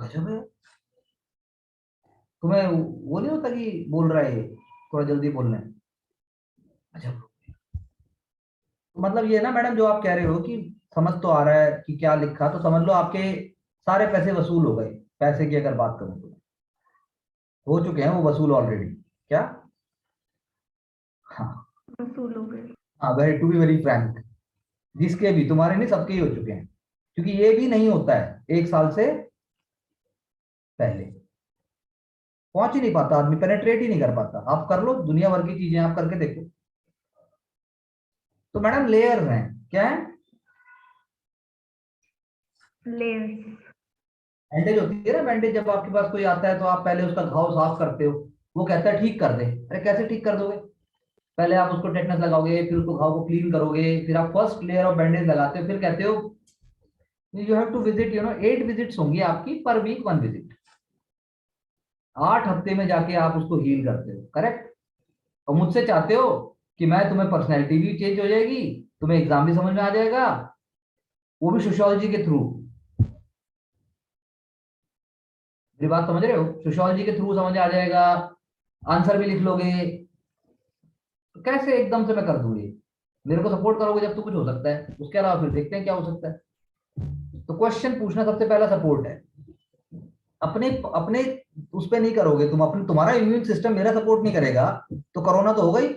गजब है। तुम्हें वो नहीं होता कि बोल रहा है ये, थोड़ा जल्दी बोलना है। अच्छा, तो मतलब ये ना मैडम जो आप कह रहे हो कि समझ तो आ रहा है कि क्या लिखा, तो समझ लो आपके सारे पैसे वसूल हो गए। पैसे की अगर बात करूं तो हो चुके हैं वो वसूल ऑलरेडी। क्या? हाँ। वसूल हो गए। हाँ, very to be very frank, जिसके भी, तुम्हारे नहीं सबके ही हो चुके हैं। क्योंकि ये भी नहीं होता है 1 साल से पहले, पहुंच ही नहीं पाता आदमी, पेनेट्रेट ही नहीं कर पाता। आप कर लो दुनिया भर की चीजें, आप करके देखो। तो मैडम लेयर्स हैं, क्या है? लेयर्स। बैंडेज होती है ना, बैंडेज। जब आपके पास कोई आता है तो आप पहले उसका घाव साफ करते हो। वो कहता है ठीक कर दे, अरे कैसे ठीक कर दोगे? पहले आप उसको टेटनस लगाओगे, फिर उसको घाव को क्लीन करोगे, फिर आप फर्स्ट लेयर ऑफ बैंडेज लगाते हो, फिर कहते हो you have to visit, 8 visits होंगी आपकी पर वीक, 1 विजिट। 8 हफ्ते में जाके आप उसको हील करते हो, करेक्ट? और मुझसे चाहते हो कि मैं तुम्हें पर्सनैलिटी भी चेंज हो जाएगी, तुम्हें एग्जाम भी समझ में आ जाएगा, वो भी सोशियोलॉजी के थ्रू। मेरी बात समझ रहे हो? सोशियोलॉजी के थ्रू समझ आ जाएगा, आंसर भी लिख लोगे। तो कैसे एकदम से मैं कर दूंगी? मेरे को सपोर्ट करोगे जब तो कुछ हो सकता है, उसके अलावा फिर देखते हैं क्या हो सकता है। तो क्वेश्चन पूछना सबसे पहला सपोर्ट है। अपने अपने उस पर नहीं करोगे तुम, अपने, तुम्हारा इम्यून सिस्टम मेरा सपोर्ट नहीं करेगा तो कोरोना तो होगा ही।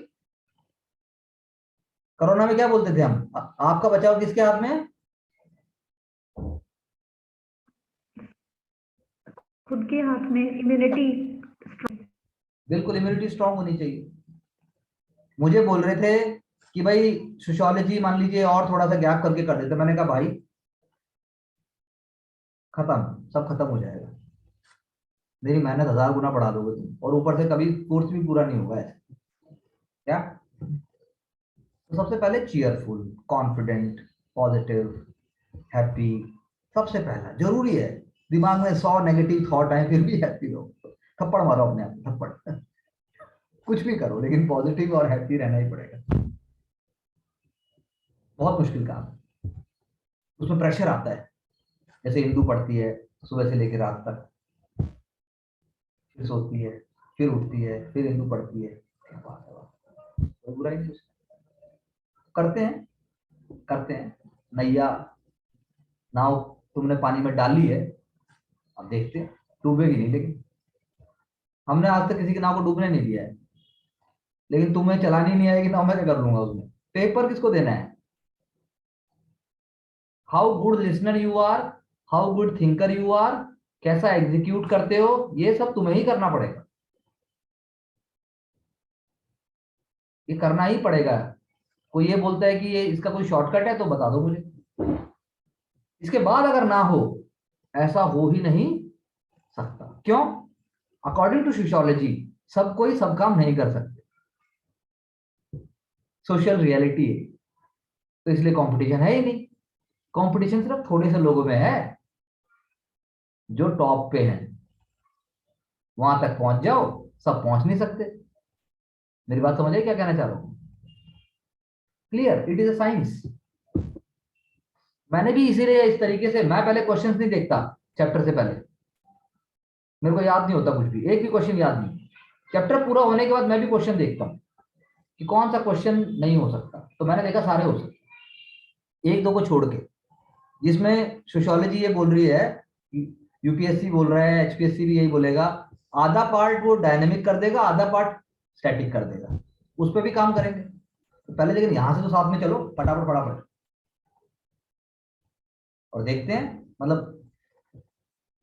कोरोना में क्या बोलते थे हम, आपका बचाव किसके हाथ में है? खुद के हाथ में। इम्यूनिटी। बिल्कुल, इम्यूनिटी स्ट्रांग होनी चाहिए। मुझे बोल रहे थे कि भाई सोशियोलॉजी मान लीजिए और थोड़ा सा गैप करके कर देते, मैंने कहा भाई खत्म, सब खत्म हो जाएगा। मेरी मेहनत 1000 गुना बढ़ा दोगे तुम, और ऊपर से कभी कोर्स भी पूरा नहीं होगा ऐसे। क्या? तो सबसे पहले चीयरफुल, कॉन्फिडेंट, पॉजिटिव, हैप्पी, सबसे पहला जरूरी है। दिमाग में 100 नेगेटिव थॉट आए फिर भी हैप्पी रहो। थप्पड़ मारो अपने आप को, थप्पड़। कुछ भी करो लेकिन पॉजिटिव और हैप्पी रहना ही पड़ेगा। बहुत मुश्किल काम है, उसमें प्रेशर आता है। जैसे हिंदू पढ़ती है सुबह से लेकर रात तक, फिर सोती है, फिर उठती है, फिर हिंदू पढ़ती है। क्या बात है, बात कोई बुराई नहीं उसमें। करते हैं, करते हैं। नैया, नाव तुमने पानी में डाली है, अब देखते हैं, डूबेगी नहीं लेकिन। हमने आज तक किसी की नाव को डूबने नहीं दिया है, लेकिन तुम्हें चलानी नहीं आएगी नाव, मैं क्या कर लूंगा उसमें? पेपर किसको देना है? How good listener you are, how good thinker you are, कैसा एग्जीक्यूट करते हो, ये सब तुम्हें ही करना पड़ेगा। ये करना ही पड़ेगा। कोई ये बोलता है कि ये इसका कोई शॉर्टकट है तो बता दो मुझे। इसके बाद अगर ना हो, ऐसा हो ही नहीं सकता। क्यों? अकॉर्डिंग टू सोशियोलॉजी सब कोई सब काम नहीं कर सकते, सोशल रियलिटी है। तो इसलिए कंपटीशन है ही नहीं। कंपटीशन सिर्फ थोड़े से लोगों में है जो टॉप पे हैं। वहां तक पहुंच जाओ, सब पहुंच नहीं सकते। मेरी बात समझ आई क्या कहना चाह रहा हूं? Clear? It is a science. मैंने भी इसीलिए इस तरीके से, मैं पहले क्वेश्चंस नहीं देखता चैप्टर से पहले। मेरे को याद नहीं होता कुछ भी, एक भी क्वेश्चन याद नहीं। चैप्टर पूरा होने के बाद मैं भी क्वेश्चन देखता हूँ कि कौन सा क्वेश्चन नहीं हो सकता, तो मैंने देखा सारे हो सकते, एक दो को छोड़ के। जिसमें सोशियोलॉजी ये बोल रही है, यूपीएससी बोल रहा है, एचपीएससी भी यही बोलेगा, आधा पार्ट वो डायनेमिक कर देगा, आधा पार्ट स्टैटिक कर देगा। उस पर भी काम करेंगे। तो पहले लेकिन यहां से तो साथ में चलो, फटाफट फटाफट, और देखते हैं। मतलब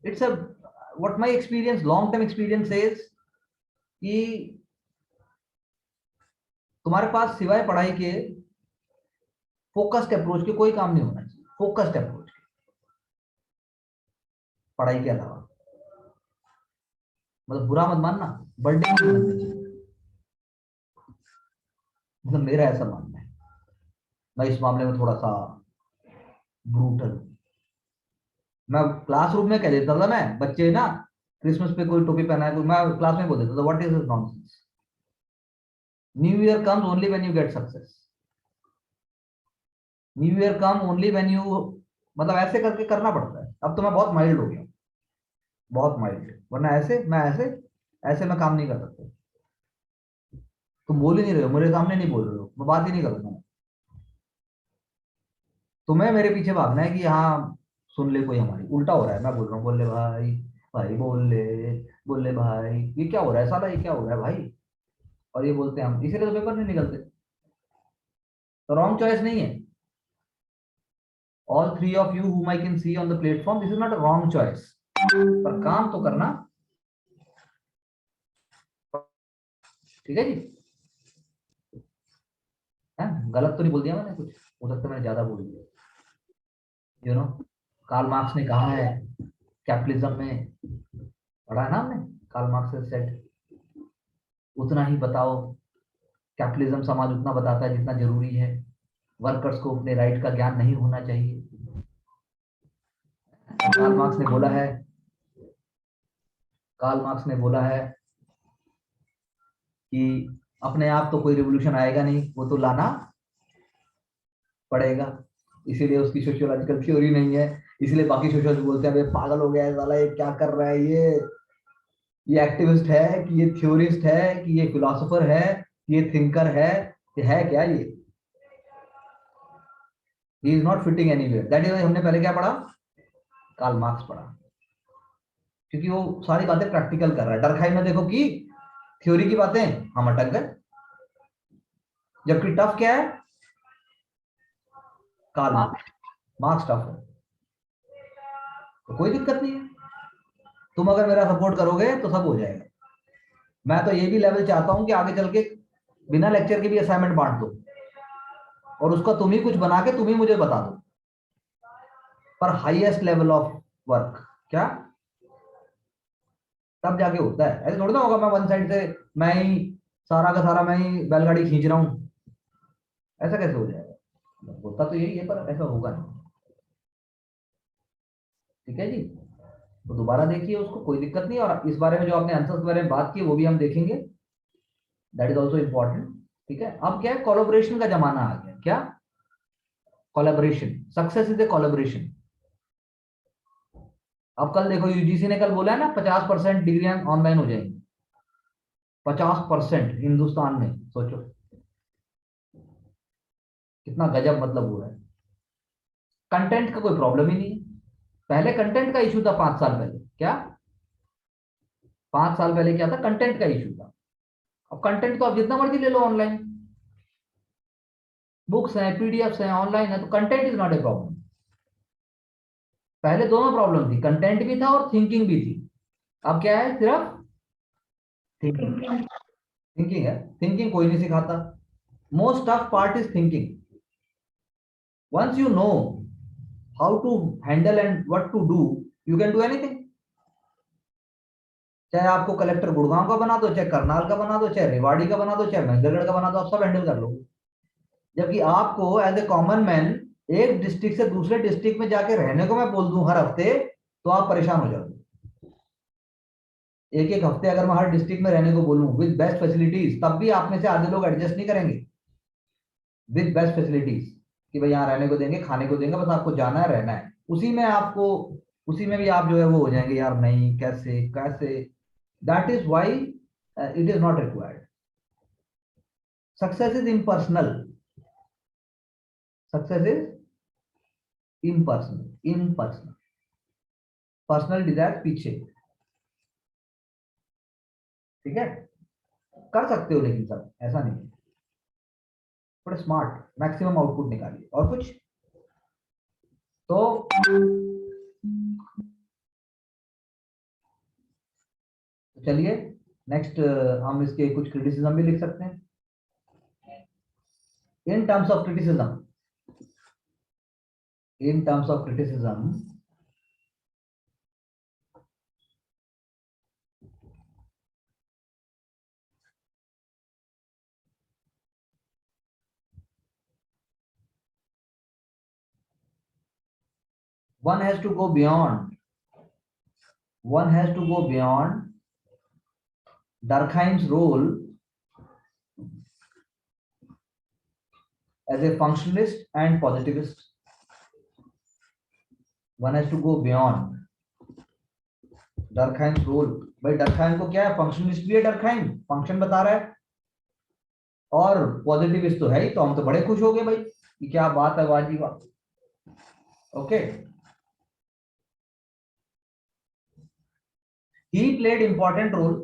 it's a, what my experience, long term experience is कि तुम्हारे पास सिवाय पढ़ाई के फोकस्ड अप्रोच के कोई काम नहीं होना चाहिए। फोकस्ड अप्रोच के, पढ़ाई के अलावा। मतलब बुरा मत मानना, बर्थडे नहीं बनना चाहिए, मतलब मेरा ऐसा मानना है। मैं इस मामले में थोड़ा सा ब्रूटल। मैं क्लासरूम में कह देता था, मैं बच्चे ना क्रिसमस पे कोई टोपी पहना है, तो मैं क्लास में बोल देता था what is this nonsense, new year comes only when you get success, new year come only when you, मतलब ऐसे करके करना पड़ता है। अब तो मैं बहुत माइल्ड हो गया। बहुत माइल्ड, वरना ऐसे मैं काम नहीं कर सकता। तुम बोल ही नहीं रहे हो, मेरे सामने नहीं बोल रहे हो, मैं बात ही नहीं करूंगा। तुम्हें मेरे पीछे भागना है कि हाँ सुन ले कोई हमारी, उल्टा हो रहा है। मैं बोल रहा हूँ बोल ले भाई, भाई बोल ले भाई, ये क्या हो रहा है साला, ये क्या हो रहा है भाई, और ये बोलते हैं हम, इसीलिए तो पेपर नहीं निकलते। तो रॉन्ग चॉइस नहीं है। All three of you whom I can see on the platform, this is not a wrong choice, पर काम तो करना। ठीक है जी, है गलत तो नहीं बोल दिया मैंने कुछ? हो सकता है मैंने ज्यादा बोल दिया। यू नो, कार्ल मार्क्स ने कहा है कैपिटलिज्म में, पढ़ा है ना हमने, कार्ल मार्क्स ने सेड उतना ही बताओ, कैपिटलिज्म समाज उतना बताता है जितना जरूरी है, वर्कर्स को अपने राइट का ज्ञान नहीं होना चाहिए। कार्ल मार्क्स ने बोला है, कार्ल मार्क्स ने बोला है कि अपने आप तो कोई रिवोल्यूशन आएगा नहीं, वो तो लाना पड़ेगा। इसीलिए उसकी सोशियोलॉजिकल थ्योरी नहीं है, इसलिए बाकी सोशियोलॉजिस्ट बोलते हैं पागल हो गया है साला, ये क्या कर रहा है, ये एक्टिविस्ट है कि ये थ्योरिस्ट है कि ये फिलोसोफर है कि ये थिंकर है, ये है क्या ये? He is not fitting anywhere. That is हमने पहले क्या पढ़ा, कार्ल मार्क्स पढ़ा, क्योंकि वो सारी बातें प्रैक्टिकल कर रहा है। डरखाई में देखो कि थ्योरी की बातें हम अटक गए, जबकि टफ क्या है, कार्ल मार्क्स टफ है, तो कोई दिक्कत नहीं है। तुम अगर मेरा सपोर्ट करोगे तो सब हो जाएगा। मैं तो ये भी लेवल चाहता हूं कि आगे चल के बिना लेक्चर के भी असाइनमेंट बांट दो, और उसका तुम ही कुछ बना के तुम ही मुझे बता दो, पर हाईएस्ट लेवल ऑफ वर्क क्या, तब जाके होता है। ऐसे थोड़ा ना होगा मैं वन साइड से मैं ही सारा का सारा मैं ही बैलगाड़ी खींच रहा हूं, ऐसा कैसे हो जाएगा? होता तो यही है पर ऐसा होगा नहीं। ठीक है जी, तो दोबारा देखिए उसको, कोई दिक्कत नहीं। और इस बारे में जो आपने आंसर्स के बारे में बात की वो भी हम देखेंगे, दैट इज ऑल्सो इम्पोर्टेंट। ठीक है, अब क्या है, कोलैबोरेशन का जमाना आ गया। क्या? Collaboration, success is a collaboration. अब कल देखो यूजीसी ने कल बोला है ना 50% डिग्रियां ऑनलाइन हो जाएंगी, 50% हिंदुस्तान में, सोचो कितना गजब मतलब हो रहा है। कंटेंट का कोई प्रॉब्लम ही नहीं है। पहले कंटेंट का इशू था 5 साल पहले, क्या 5 साल पहले क्या था, कंटेंट का इशू था। अब कंटेंट तो आप जितना मर्जी ले लो ऑनलाइन, बुक्स हैं, पीडीएफ्स हैं, ऑनलाइन है, तो content is not a problem. पहले दोनों प्रॉब्लम थी, कंटेंट भी था और थिंकिंग भी थी। अब क्या है, सिर्फ थिंकिंग। थिंकिंग। थिंकिंग है, थिंकिंग कोई नहीं सिखाता। Most tough part is thinking. Once you know how to handle and what to do, you can do anything. चाहे आपको कलेक्टर गुड़गांव का बना दो, चाहे करनाल का बना दो, चाहे रेवाड़ी का बना दो, चाहे महेंद्रगढ़ का बना दो, आप सब हैंडल कर लोगे। जबकि आपको एज ए कॉमन मैन एक डिस्ट्रिक्ट से दूसरे डिस्ट्रिक्ट में जाके रहने को मैं बोल दूं हर हफ्ते, तो आप परेशान हो जाओगे। एक एक हफ्ते अगर मैं हर डिस्ट्रिक्ट में रहने को बोलूं विद बेस्ट फैसिलिटीज, तब भी आप में से आधे लोग एडजस्ट नहीं करेंगे। विद बेस्ट फैसिलिटीज, कि भाई यहाँ रहने को देंगे, खाने को देंगे, बस आपको जाना है रहना है, उसी में आपको, उसी में भी आप जो है वो हो जाएंगे, यार नहीं कैसे कैसे। That is why it is not required. Success is impersonal, success is impersonal, impersonal, personal desire पीछे। ठीक है, कर सकते हो लेकिन सब ऐसा नहीं है। थोड़े स्मार्ट, मैक्सिमम आउटपुट निकालिए। और कुछ तो चलिए नेक्स्ट, हम इसके कुछ क्रिटिसिज्म भी लिख सकते हैं। In terms of criticism, in terms of criticism, one has to go beyond, one has to go beyond Durkheim's role as a functionalist and positivist. One has to go beyond Durkheim role, भाई Durkheim को क्या है, functionalist भी है Durkheim, function बता रहा है और पॉजिटिविस्ट तो है ही, तो हम तो बड़े खुश हो गए भाई कि क्या बात है वाजी वाह। Okay, he played important role,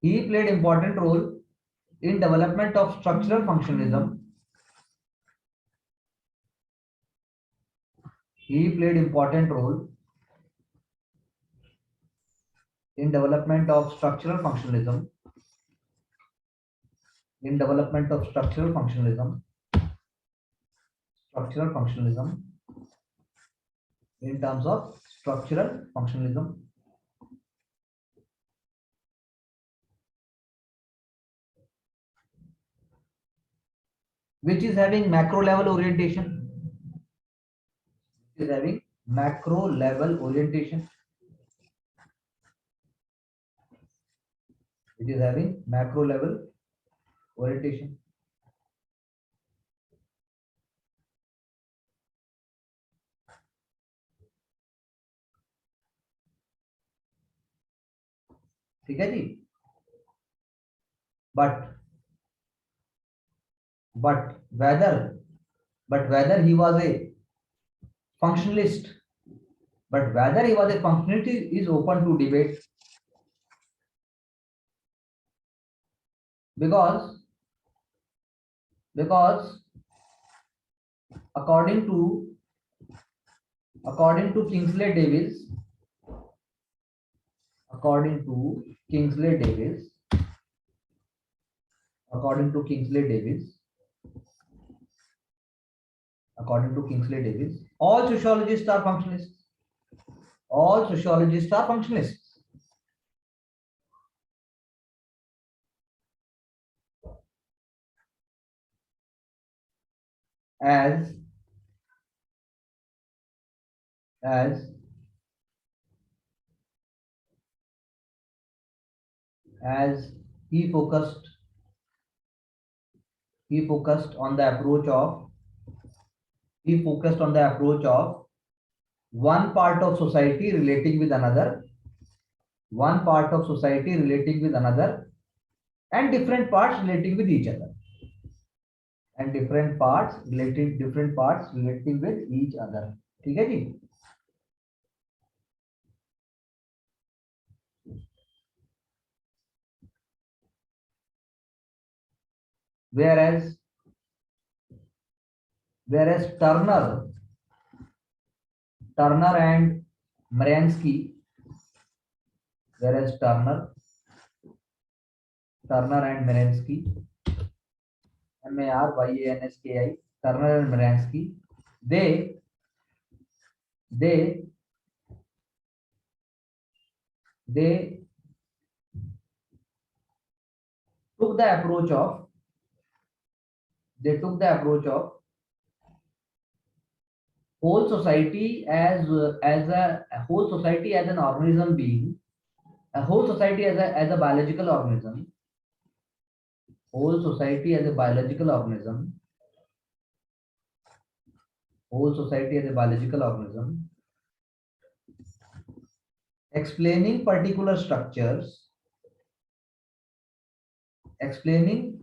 he played important role in development of structural functionalism, he played important role in development of structural functionalism, in development of structural functionalism, structural functionalism, in terms of structural functionalism, which is having macro level orientation, which is having macro level orientation, which is having macro level orientation. ठीक है जी, but whether he was a functionalist, but whether he was a functionalist is open to debate, because according to Kingsley Davis, according to Kingsley Davis, according to Kingsley Davis, according to Kingsley Davis, all sociologists are functionalists. All sociologists are functionalists. As he focused on the approach of one part of society relating with another, one part of society relating with another, and different parts relating with each other, and different parts relating with each other. ठीक है जी, whereas Turner and Maransky, whereas Turner and Maransky, Maryanski, Turner and Maransky, they took the approach of whole society as a whole society as an organism being, a whole society as a biological organism, whole society as a biological organism, whole society as a biological organism, explaining particular structures, explaining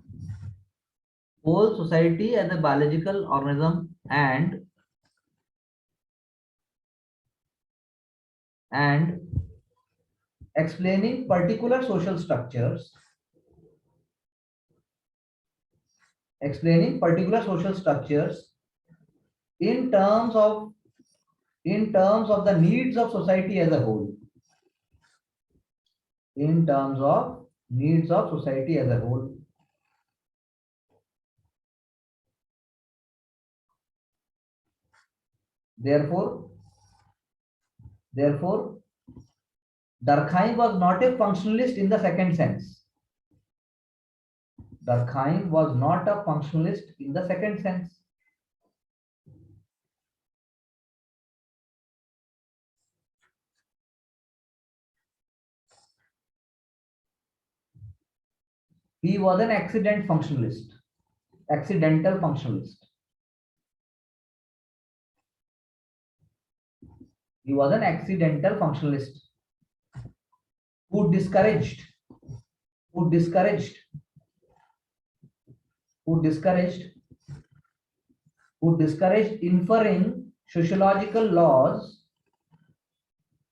whole society as a biological organism, and explaining particular social structures, explaining particular social structures in terms of the needs of society as a whole, in terms of needs of society as a whole. Therefore, Durkheim was not a functionalist in the second sense. Durkheim was not a functionalist in the second sense. He was an accidental functionalist. He was an accidental functionalist who discouraged who discouraged who discouraged who discouraged inferring sociological laws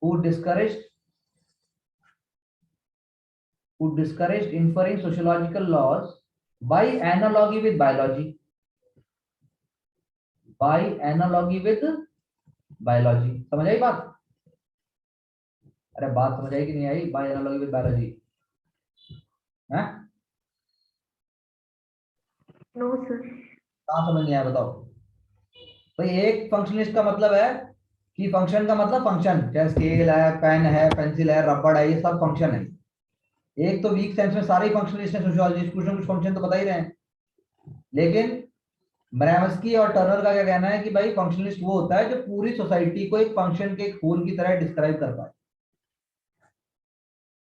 who discouraged inferring sociological laws by analogy with biology. By analogy with biology. समझ आई बात? अरे बात समझ आई कि नहीं आई? By analogy with biology. हैं? No sir. कहाँ समझ नहीं आया बताओ? भाई एक फंक्शनिस्ट का मतलब है कि फंक्शन का मतलब फंक्शन, चाहे स्केल है, पेन है, पेंसिल है, रबड़ है, ये सब फंक्शन है। एक तो वीक सेंस में सारे फंक्शनिस्ट हैं, सोशियोलॉजिस्ट, कुछ ना कुछ फंक्शन तो बता ही रहे हैं। लेकिन मरामस्की और टर्नर का क्या कहना है कि भाई फंक्शनलिस्ट वो होता है जो पूरी सोसाइटी को एक फंक्शन के एक होल की तरह डिस्क्राइब कर पाए।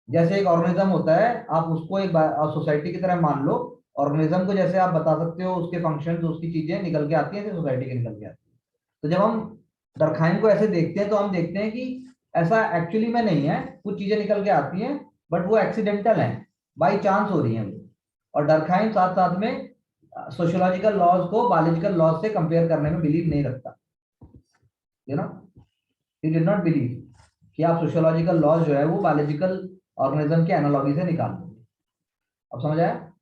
जैसे एक ऑर्गेनिज्म होता है, आप उसको एक सोसाइटी की तरह मान लो। ऑर्गेनिज्म को जैसे आप बता सकते हो उसके फंक्शन, उसकी चीजें निकल के आती हैं, सोसाइटी के निकल के आती है। तो जब हम दरखाइन को ऐसे देखते हैं तो हम देखते हैं कि ऐसा एक्चुअली में नहीं है, कुछ चीजें निकल के आती हैं बट वो एक्सीडेंटल हैं, बाई चांस हो रही हैं वो। और डरखाइन साथ साथ में सोशियोलॉजिकल लॉज को बायोलॉजिकल लॉज से कंपेयर करने में बिलीव नहीं रखता, you know, he did not believe कि आप सोशियोलॉजिकल लॉज जो है वो बायोलॉजिकल ऑर्गेनिज्म के एनालॉजी से निकाल दोगे। अब समझ आया?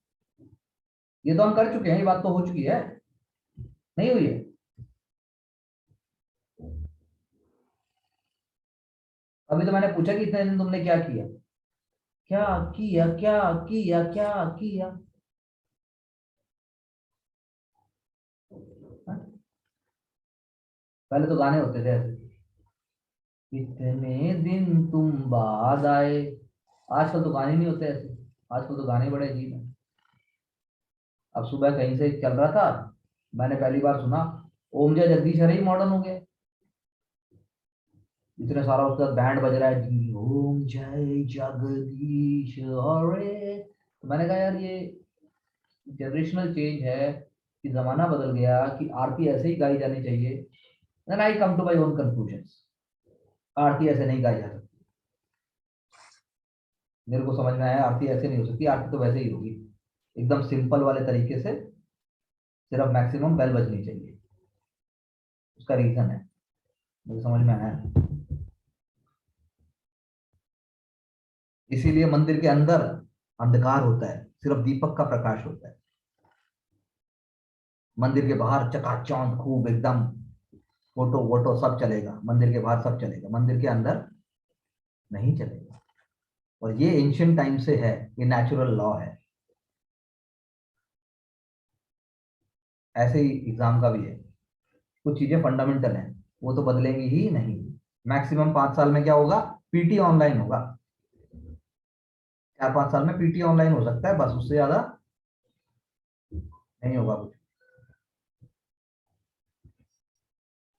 ये तो हम कर चुके हैं, ये बात तो हो चुकी है, नहीं हुई है? अभी तो मैंने पूछा कि इतने दिन तुमने क्या किया, क्या किया, क्या किया, क्या किया? हाँ? पहले तो गाने होते थे ऐसे, कितने दिन तुम बाद आए। आजकल तो गाने नहीं होते ऐसे, आजकल तो गाने बड़े अजीब हैं। अब सुबह कहीं से चल रहा था, मैंने पहली बार सुना ओम जय जगदीश हरे ही मॉडर्न हो गया। इतने सारा उसका बैंड बज रहा है, जी ओम जय जगदीश हरे। तो मैंने कहा यार ये जनरेशनल चेंज है कि जमाना बदल गया कि आरती ऐसे ही गाई जानी चाहिए। Then I come to my own conclusions, आरती ऐसे नहीं गाई जा सकती। मेरे को समझ में आया आरती ऐसे नहीं हो सकती, आरती तो वैसे ही होगी एकदम सिंपल वाले तरीके से, सिर्फ मैक्सिमम बेल बजनी चाहिए। उसका रीजन है, मुझे समझ में आया। इसीलिए मंदिर के अंदर अंधकार होता है, सिर्फ दीपक का प्रकाश होता है। मंदिर के बाहर चकाचौंध खूब एकदम फोटो वोटो सब चलेगा, मंदिर के बाहर सब चलेगा, मंदिर के अंदर नहीं चलेगा। और ये एंशियंट टाइम से है, ये नेचुरल लॉ है। ऐसे ही एग्जाम का भी है, कुछ चीजें फंडामेंटल हैं, वो तो बदलेंगी ही नहीं। मैक्सिमम 5 साल में क्या होगा? पीटी ऑनलाइन होगा, 4-5 साल में पीटी ऑनलाइन हो सकता है, बस उससे ज्यादा नहीं होगा कुछ।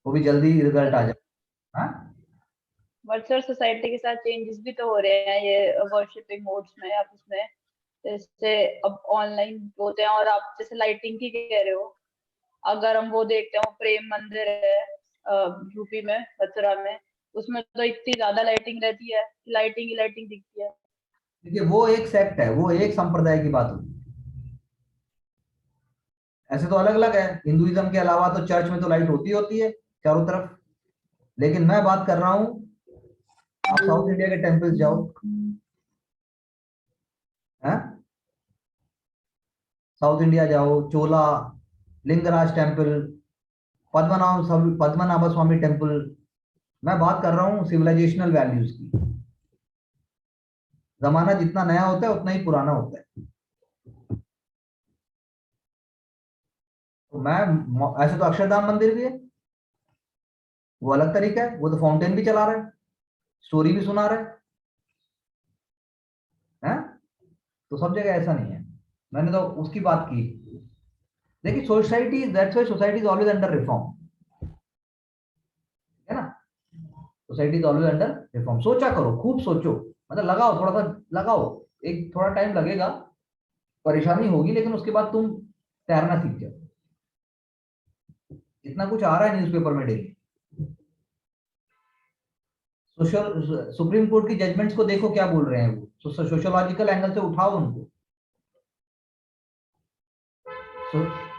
वो भी जल्दी रिजल्ट आ जाए। हाँ, बट सर सोसाइटी के साथ चेंजेस भी तो हो रहे हैं ये वर्शिपिंग मोड्स में आप उसमें, जैसे अब ऑनलाइन होते हैं। और आप जैसे लाइटिंग की कह रहे हो, अगर हम वो देखते हैं, वो प्रेम मंदिर है यूपी में, मथुरा में, उसमें तो इतनी ज्यादा लाइटिंग रहती है, लाइटिंग ही लाइटिंग दिखती है। देखिए वो एक सेक्ट है, वो एक संप्रदाय की बात होगी। ऐसे तो अलग अलग है, हिंदुइज्म के अलावा तो चर्च में तो लाइट होती है चारों तरफ। लेकिन मैं बात कर रहा हूँ, आप साउथ इंडिया के टेम्पल्स जाओ, हैं, साउथ इंडिया जाओ, चोला, लिंगराज टेम्पल, पद्मनाभ स्वामी टेम्पल। मैं बात कर रहा हूँ सिविलाइजेशनल वैल्यूज की। जमाना जितना नया होता है उतना ही पुराना होता है। तो मैं ऐसे तो अक्षरधाम मंदिर भी है, वो अलग तरीका है, वो तो फाउंटेन भी चला रहा है, स्टोरी भी सुना रहा है। तो सब जगह ऐसा नहीं है, मैंने तो उसकी बात की। देखिए society, that's why society is always under reform, है ना? Society is always under reform. सोचा करो, खूब सोचो, मतलब लगाओ, थोड़ा सा लगाओ, एक थोड़ा टाइम लगेगा, परेशानी होगी, लेकिन उसके बाद तुम तैरना सीख जाओ। इतना कुछ आ रहा है न्यूज़पेपर में डेली, सोशल सुप्रीम कोर्ट की जजमेंट्स को देखो क्या बोल रहे हैं वो, सोशोलॉजिकल एंगल से उठाओ उनको।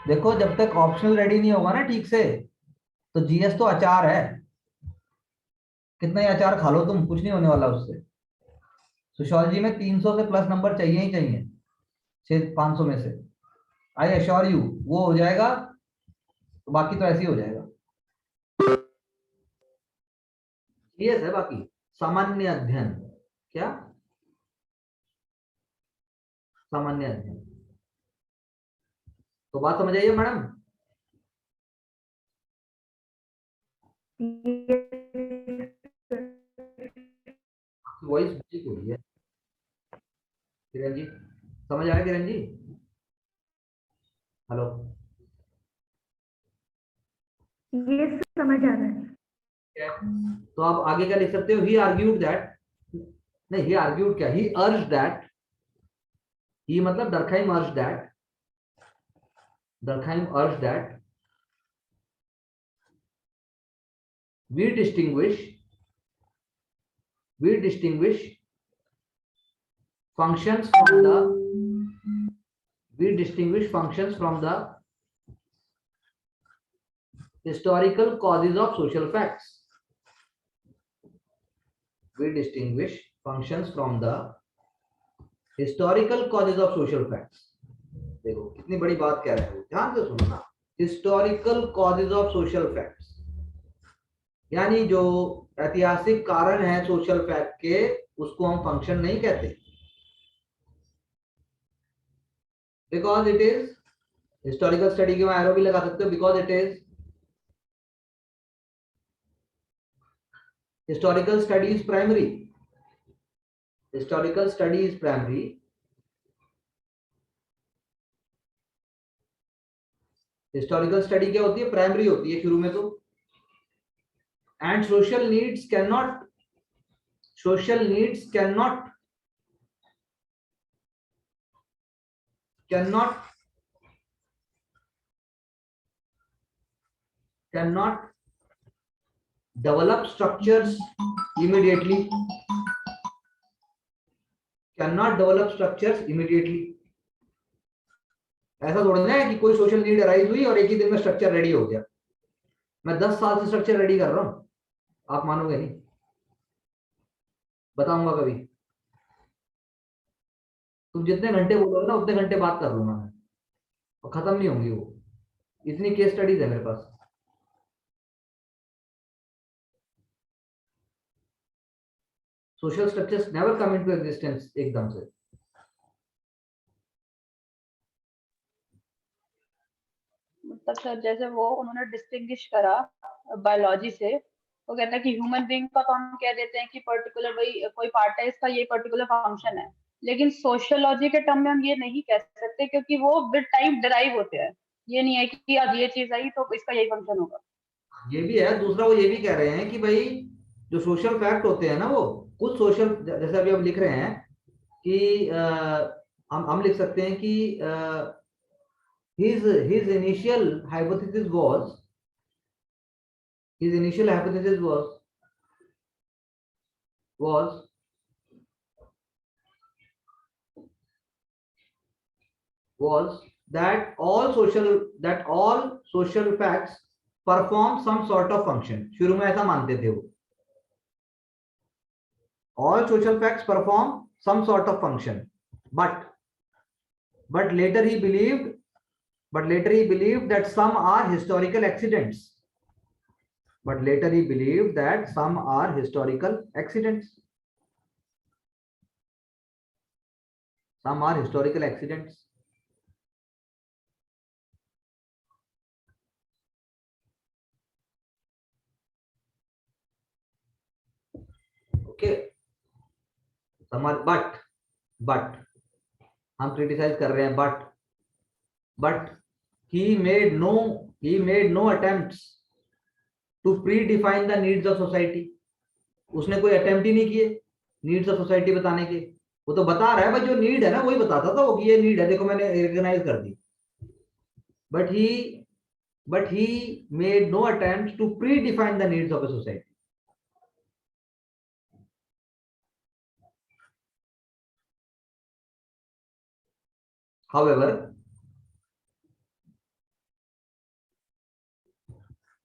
देखो जब तक ऑप्शनल रेडी नहीं होगा ना ठीक से, तो जीएस तो अचार है, कितना ही अचार खा लो तुम, कुछ नहीं होने वाला उससे। सोशियोलॉजी में 300 से प्लस नंबर चाहिए ही चाहिए, 500 में से। आई एश्योर यू वो हो जाएगा, तो बाकी तो ऐसे ही हो जाएगा। जीएस है बाकी, सामान्य अध्ययन। क्या सामान्य अध्ययन? तो बात समझ आइए मैडम। वॉइस ठीक हो रही है किरण जी, समझ आया किरण जी? हेलो? ये समझ आ रहा है। तो आप आगे क्या लिख सकते हो? ही आर्ग्यूड दैट, नहीं ही आर्ग्यूड क्या, ही अर्ज दैट, ही मतलब डर्कहाइम अर्ज दैट, डर्कहाइम अर्ज that we distinguish functions from the historical causes of social facts. We distinguish functions from the historical causes of social facts. देखो कितनी बड़ी बात कह रहे हैं, ध्यान से सुनो ना। Historical causes of social facts, यानी जो ऐतिहासिक कारण है सोशल फैक्ट के, उसको हम फंक्शन नहीं कहते, because it is historical study के वहां एरो भी लगा सकते हो, because it is historical study is primary. Historical study is primary. Historical study क्या होती है? प्राइमरी होती है शुरू में तो। And social needs cannot develop structures immediately. ऐसा थोड़ा ना है कि कोई सोशल नीड अराइज हुई और एक ही दिन में स्ट्रक्चर रेडी हो गया। मैं 10 साल से स्ट्रक्चर रेडी कर रहा हूं, आप मानोगे नहीं, बताऊंगा कभी। तुम जितने घंटे बोलोगे ना उतने घंटे बात कर लूंगा मैं, और खत्म नहीं होंगी वो, इतनी केस स्टडीज है मेरे पास। Social structures never come into existence एकदम से। मतलब सर जैसे वो उन्होंने डिस्टिंग्विश करा बायोलॉजी से, वो कहता है कि ह्यूमन बीइंग का तो हम कह देते हैं कि पर्टिकुलर भाई कोई पार्ट है, इसका ये पर्टिकुलर फंक्शन है, लेकिन सोशियोलॉजी के टर्म में हम ये नहीं कह सकते, क्योंकि वो विद टाइम डिराइव होते हैं। ये नहीं है कि आज ये चीज आई तो इसका यही फंक्शन होगा। ये भी है, दूसरा वो ये भी कह रहे हैं कि भाई जो सोशल फैक्ट होते हैं ना, वो कुछ सोशल, जैसे अभी हम लिख रहे हैं कि हम लिख सकते हैं कि his initial hypothesis was that all social facts perform some sort of function. शुरू में ऐसा मानते थे वो, all social facts perform some sort of function, but later he believed that some are historical accidents. Okay, but हम criticise कर रहे हैं, but he made no attempts to predefine the needs of society. उसने कोई attempt ही नहीं किए needs of society बताने के। वो तो बता रहा है भाई, जो नीड है ना वही बताता था वो, कि ये नीड है, देखो मैंने रिकॉग्नाइज कर दी। but he made no attempt to predefine the needs of a society. However,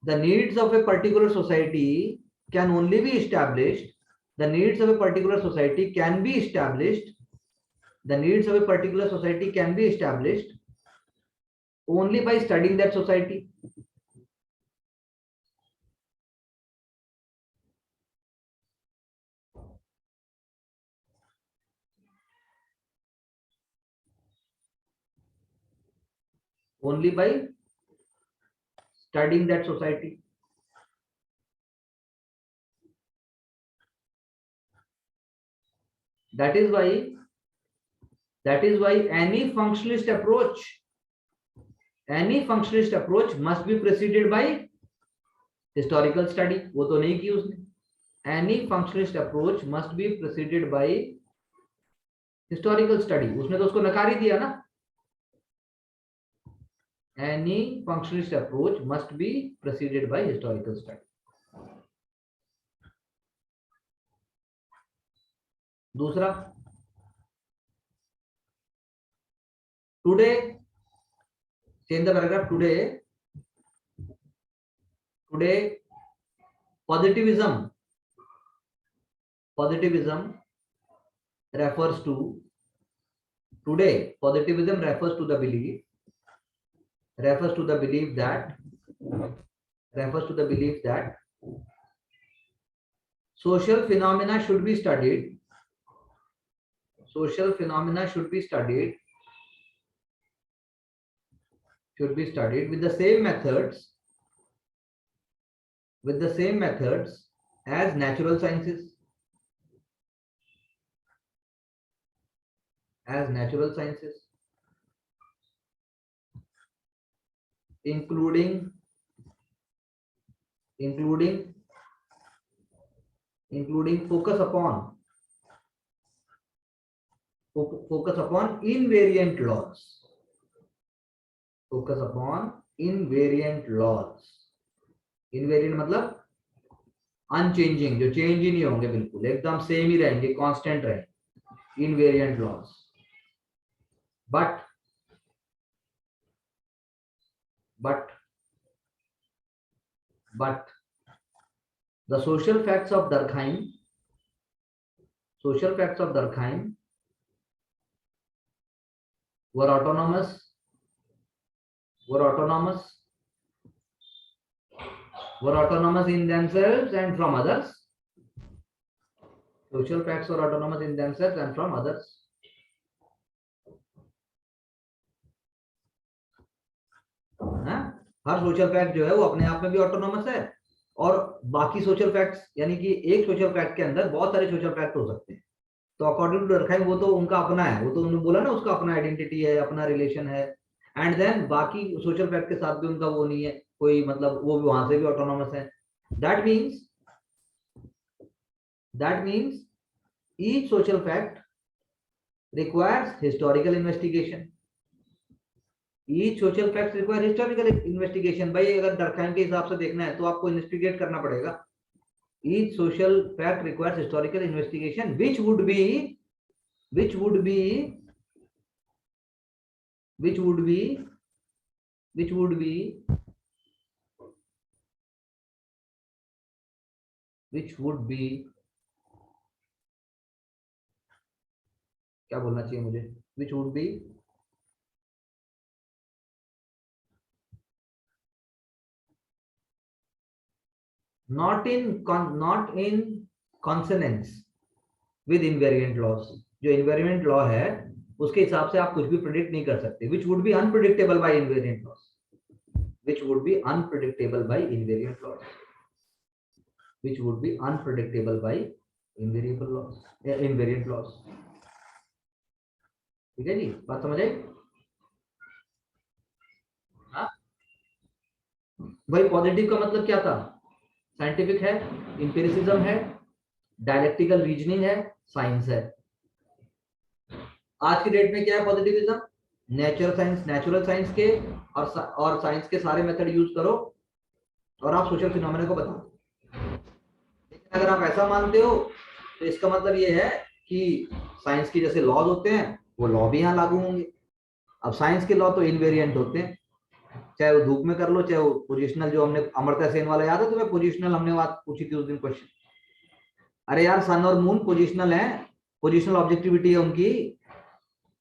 the needs of a particular society can only be established. The needs of a particular society can be established. The needs of a particular society can be established only by studying that society. Only by studying that society. That is why any functionalist approach must be preceded by historical study. वो तो नहीं की उसने. Any functionalist approach must be preceded by historical study. उसने तो उसको नकार ही दिया ना. Any functionalist approach must be preceded by historical study. दूसरा, today, change the paragraph. Today, positivism refers to the belief that social phenomena should be studied. Social phenomena should be studied with the same methods as natural sciences. Including focus upon invariant laws. Invariant मतलब unchanging, जो change ही नहीं होंगे, बिल्कुल एकदम same ही रहेंगे, constant रहेंगे. Invariant laws. But the social facts of Durkheim were autonomous in themselves and from others. Social facts were autonomous in themselves and from others. Her social fact जो है वो अपने आप में भी ऑटोनॉमस है, और बाकी सोशल फैक्ट्स, यानी कि एक सोशल फैक्ट के अंदर बहुत सारे सोशल फैक्ट हो सकते हैं. तो अकॉर्डिंग टू डर्कहाइम वो तो उनका अपना है, वो तो उन्होंने बोला ना, उसका अपना आइडेंटिटी है, अपना रिलेशन है. एंड देन बाकी सोशल फैक्ट के साथ भी उनका वो नहीं है कोई, मतलब वो भी वहां से भी ऑटोनॉमस है. That means each social fact requires historical investigation. Each social facts require historical investigation. भाई अगर डर्कहाइम के हिसाब से देखना है तो आपको इन्वेस्टिगेट करना पड़ेगा. Each social fact requires historical investigation, which would be क्या बोलना चाहिए मुझे, which would be not in consonance with invariant laws. जो invariant law है उसके हिसाब से आप कुछ भी प्रेडिक्ट नहीं कर सकते. which would be unpredictable by invariant laws. invariant laws. ठीक है जी, बात समझ आई? हाँ भाई, पॉजिटिव का मतलब क्या था? साइंटिफिक है, इंपेरिसिज्म है, डायलेक्टिकल रीजनिंग है, साइंस है. आज की डेट में क्या है पॉजिटिविज्म? नेचुरल साइंस के और साइंस के सारे मेथड यूज करो और आप सोशल फिनोमेना को बताओ. लेकिन अगर आप ऐसा मानते हो तो इसका मतलब ये है कि साइंस की जैसे लॉज होते हैं वो लॉ भी यहाँ लागू होंगे. अब साइंस के लॉ तो इनवेरिएंट होते हैं, चाहे वो धूप में कर लो, चाहे वो पोजिशनल, जो हमने अमर्त्य सेन वाला याद है तुम्हें, पोजिशनल हमने बात पूछी थी उस दिन क्वेश्चन। अरे यार सन और मून पोजिशनल है, पोजिशनल ऑब्जेक्टिविटी है उनकी,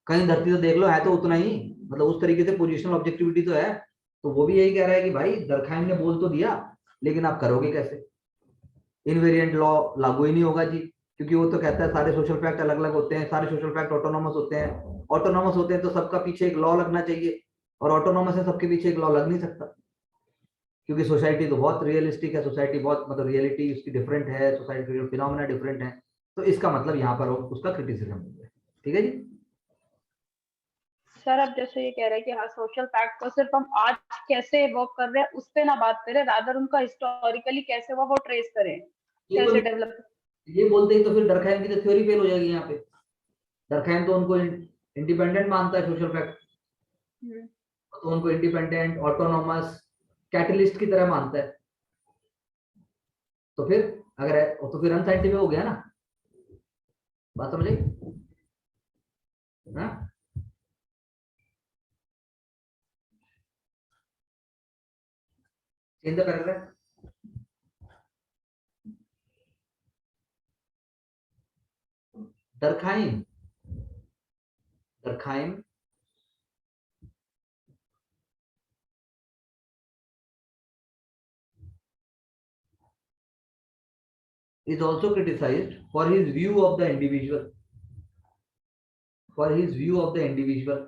कहीं धरती तो देख लो, है तो उतना ही, मतलब उस तरीके से पोजिशनल ऑब्जेक्टिविटी तो है। तो वो भी यही कह रहा है कि भाई दरखाइम ने बोल तो दिया, लेकिन आप करोगे कैसे? इनवेरिएंट लॉ लागू ही नहीं होगा जी, क्योंकि वो तो कहता है सारे सोशल फैक्ट अलग अलग होते हैं, सारे सोशल फैक्ट ऑटोनॉमस होते हैं, ऑटोनॉमस होते हैं तो सबका पीछे एक लॉ लगना चाहिए, और ऑटोनॉमस है सबके पीछे एक लॉ लग नहीं सकता, क्योंकि सोसाइटी तो बहुत रियलिस्टिक है, सोसाइटी बहुत, मतलब रियलिटी उसकी डिफरेंट है, सोसाइटी के फिनोमेना डिफरेंट है। तो इसका मतलब यहाँ पर उसका क्रिटिसिज्म है। ठीक है जी। सर अब जैसे ये कह रहे हैं कि हाँ सोशल फैक्ट को सिर्फ हम आज कैसे वर्क कर रहे हैं उस पे ना बात करें, रादर उनका हिस्टोरिकली कैसे वो ट्रेस करें, ये कैसे डेवलप। ये बोलते ही तो फिर डरखाइम की तो थ्योरी फेल हो जाएगी यहाँ पे। डरखाइम तो उनको इंडिपेंडेंट मानता है सोशल फैक्ट, तो उनको इंडिपेंडेंट ऑटोनॉमस कैटलिस्ट की तरह मानता है, तो फिर अगर है तो फिर अनसाइंटिफिक हो गया ना, बात समझे? Change the paragraph. Durkheim, Durkheim is also criticized for his view of the individual, for his view of the individual.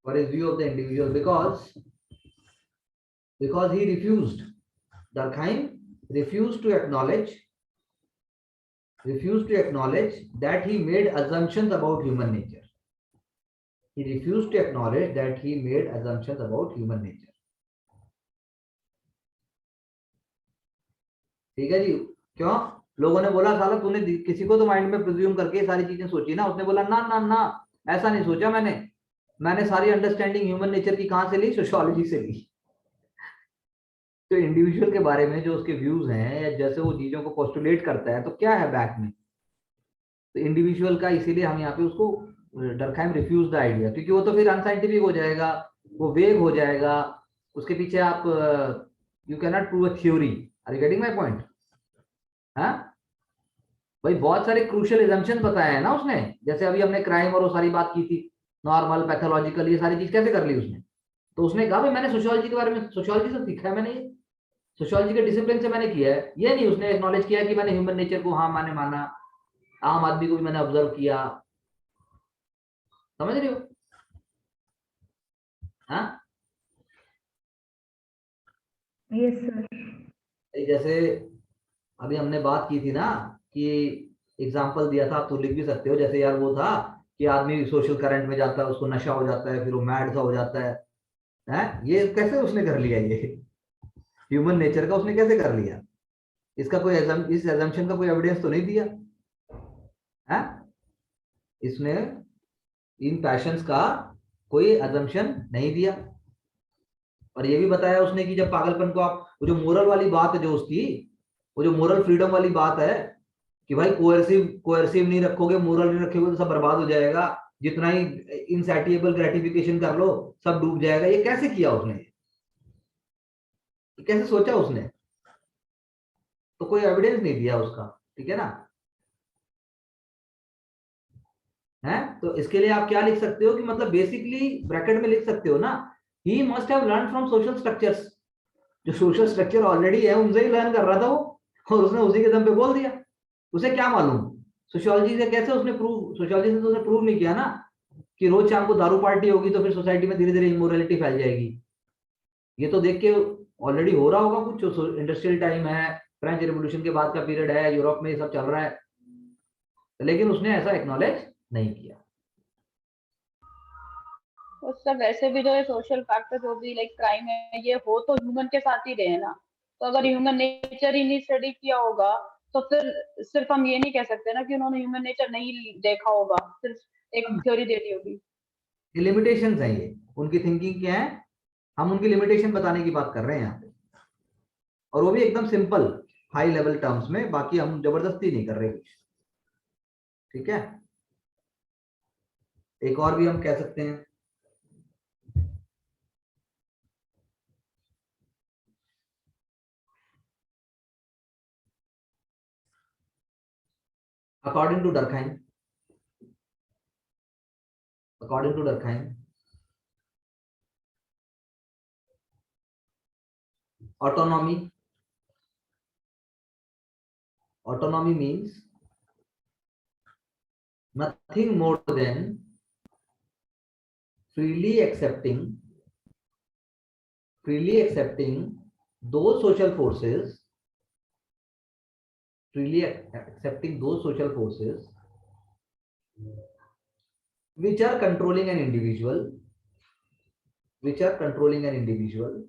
For his view of the individual, because he refused, Durkheim refused to acknowledge that he made assumptions about human nature. He refused to acknowledge that he made assumptions about human nature. ठीक है जी। क्यों? लोगों ने बोला साला तूने किसी को तो माइंड में प्रिज्यूम करके सारी चीजें सोची ना, उसने बोला ना ना ना ऐसा नहीं सोचा मैंने सारी अंडरस्टैंडिंग ह्यूमन नेचर की कहां से ली? सोशियोलॉजी से ली। तो इंडिविजुअल के बारे में जो उसके व्यूज हैं, या जैसे वो चीजों को पोस्टुलेट करता है, तो क्या है बैक में? तो इंडिविजुअल का, इसीलिए हम यहाँ पे उसको डरखाइम रिफ्यूज द आइडिया, क्योंकि वो तो फिर अनसाइंटिफिक हो जाएगा, वो वेग हो जाएगा, उसके पीछे आप you can not prove a theory. Are you getting my point? हाँ भाई, बहुत सारे क्रूशियल एजम्पशंस बताए हैं ना उसने, जैसे अभी हमने क्राइम और वो सारी बात की थी, नॉर्मल पैथोलॉजिकल, ये सारी चीज कैसे कर ली उसने? तो उसने कहा भाई मैंने सोशियोलॉजी के बारे में, सोशियोलॉजी से सीखा है मैंने, सोशियोलॉजी के डिसिप्लिन से मैंने किया है, ये नहीं उसने एक्नॉलेज किया कि मैंने ह्यूमन नेचर को हाँ मैंने माना, आम आदमी को भी मैंने ऑब्जर्व किया। समझ रहे हो? हाँ यस सर। जैसे अभी हमने बात की थी ना कि एग्जाम्पल दिया था, आप तो लिख भी सकते हो, जैसे यार वो था कि आदमी सोशल करंट में जाता है, उसको नशा हो जाता है, फिर वो मैड सा हो जाता है, ये कैसे उसने कर लिया? ये ह्यूमन नेचर का उसने कैसे कर लिया? इसका कोई इस एजम्पशन का कोई एविडेंस तो नहीं दिया है इसने, इन पैशंस का कोई एजम्पशन नहीं दिया। और ये भी बताया उसने कि जब पागलपन को आप, वो जो मोरल वाली बात है जो उसकी, वो जो मोरल फ्रीडम वाली बात है कि भाई कोएर्सिव नहीं रखोगे, मोरल नहीं रखोगे तो सब बर्बाद हो जाएगा, जितना ही इनसैटिएबल ग्रेटिफिकेशन कर लो सब डूब जाएगा, ये कैसे किया उसने? ये कैसे सोचा उसने? तो कोई एविडेंस नहीं दिया उसका। ठीक है ना? है तो इसके लिए आप क्या लिख सकते हो कि मतलब बेसिकली ब्रैकेट में लिख सकते हो ना, he must have learn from social structures, जो सोशल स्ट्रक्चर ऑलरेडी है उनसे ही लर्न कर रहा था वो, और उसने उसी के दम पे बोल दिया। उसे क्या मालूम सोशियोलॉजी से कैसे उसने प्रूव, सोशियोलॉजी से तो उसने प्रूव नहीं किया ना कि रोज शाम को दारू पार्टी होगी तो फिर सोसाइटी में धीरे धीरे इमोरलिटी फैल जाएगी। ये तो देख के ऑलरेडी हो रहा होगा कुछ, इंडस्ट्रियल टाइम है, फ्रेंच रिवॉल्यूशन के बाद का पीरियड है, यूरोप में ये सब चल रहा है, लेकिन उसने ऐसा एक्नॉलेज नहीं किया। तो सब वैसे भी जो है सोशल फैक्टर जो भी लाइक क्राइम है, ये हो तो ह्यूमन के साथ ही रहे ना, तो अगर ह्यूमन नेचर ही नहीं स्टडी किया होगा तो फिर सिर्फ हम ये नहीं कह सकते ना कि उन्होंने ह्यूमन नेचर नहीं देखा होगा, सिर्फ एक थ्योरी दे दी होगी। ये लिमिटेशंस हैं, ये उनकी थिंकिंग क्या है, हम उनकी लिमिटेशन बताने की बात कर रहे हैं यहाँ पे, और वो भी एकदम सिंपल। हाई लेवल टर्म्स में, बाकी हम जबरदस्ती नहीं कर रहे कुछ, ठीक है। एक और भी हम कह सकते हैं, according to Durkheim, according to Durkheim autonomy, autonomy means nothing more than freely accepting those social forces, freely accepting those social forces which are controlling an individual, which are controlling an individual,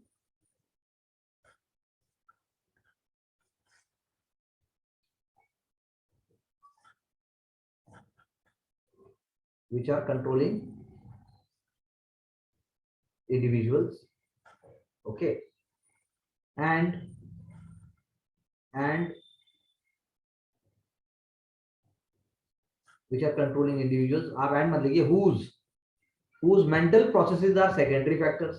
which are controlling individuals, okay, and which are controlling individuals. आप and मत लिखिए, whose mental processes are secondary factors,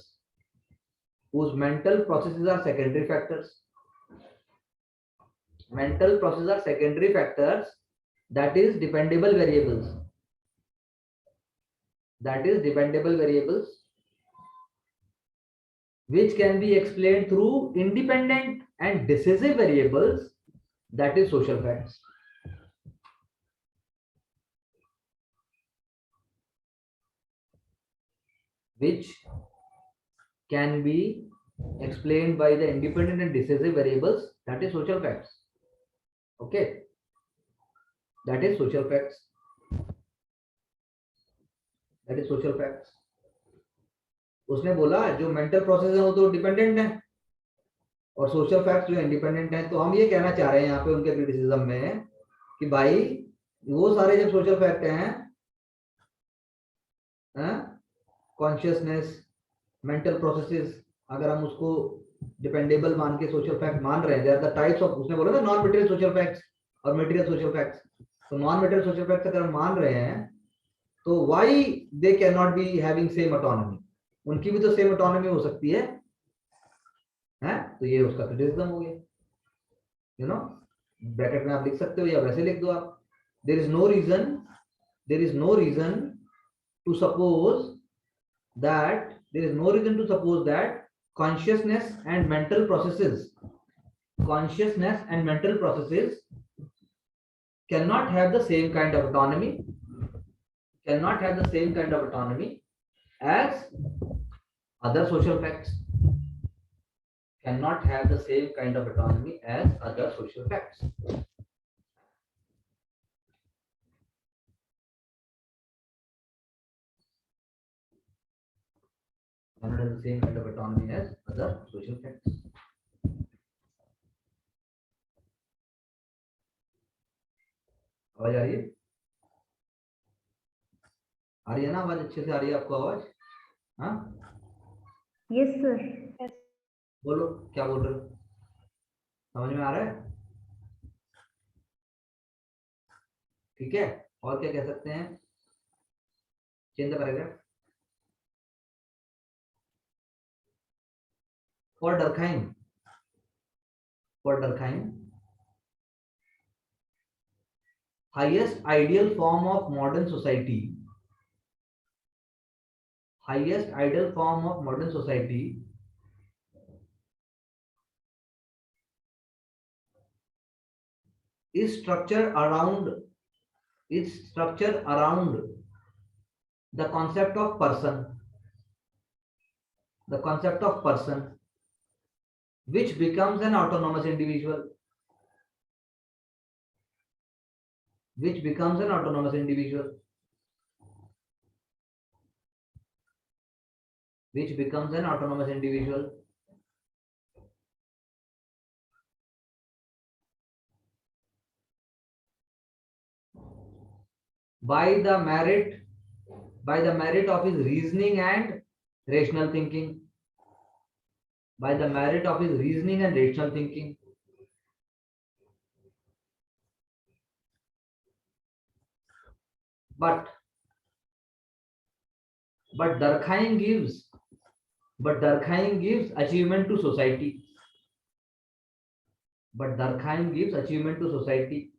whose mental processes are secondary factors, mental processes are secondary factors, that is dependable variables, that is dependable variables which can be explained through independent and decisive variables, that is social facts. Which can be explained by the independent and decisive variables, that is social facts, okay, that is social facts, that is social facts. उसने बोला जो mental process है वो तो dependent है और social facts जो independent है, तो हम ये कहना चाह रहे हैं यहाँ पे उनके क्रिटिसिज्म में कि भाई वो सारे जब सोशल फैक्ट हैं, कॉन्शियसनेस, मेंटल प्रोसेसेस, अगर हम उसको डिपेंडेबल मान के सोशल फैक्ट मान रहे हैं, there are the types of, उसने बोला ना नॉन मटेरियल सोशल फैक्ट्स और मटेरियल सोशल फैक्ट्स, तो नॉन मटेरियल सोशल फैक्ट्स अगर हम मान रहे हैं तो why they can not be having same autonomy, उनकी भी तो सेम ऑटोनॉमी हो सकती है, तो ये उसका क्रिटिसिज्म हो गया, यू नो, ब्रैकेट में आप लिख सकते हो या वैसे लिख दो आप, there is no reason to suppose that there is no reason to suppose that consciousness and mental processes cannot have the same kind of autonomy, as other social facts, cannot have the same kind of autonomy as other social facts. Cannot have the same kind of autonomy as other social facts. आवाज आ रही है? आ रही है ना आवाज? अच्छे से आ रही है आपको आवाज? हाँ, यस सर। बोलो क्या बोल रहे हो, समझ में आ रहा है? ठीक है, और क्या कह सकते हैं? Change the paragraph. For Durkheim, highest ideal form of modern society is structured around the concept of person, which becomes an autonomous individual, by the merit of his reasoning and rational thinking, but Durkheim gives achievement to society. But Durkheim gives achievement to society.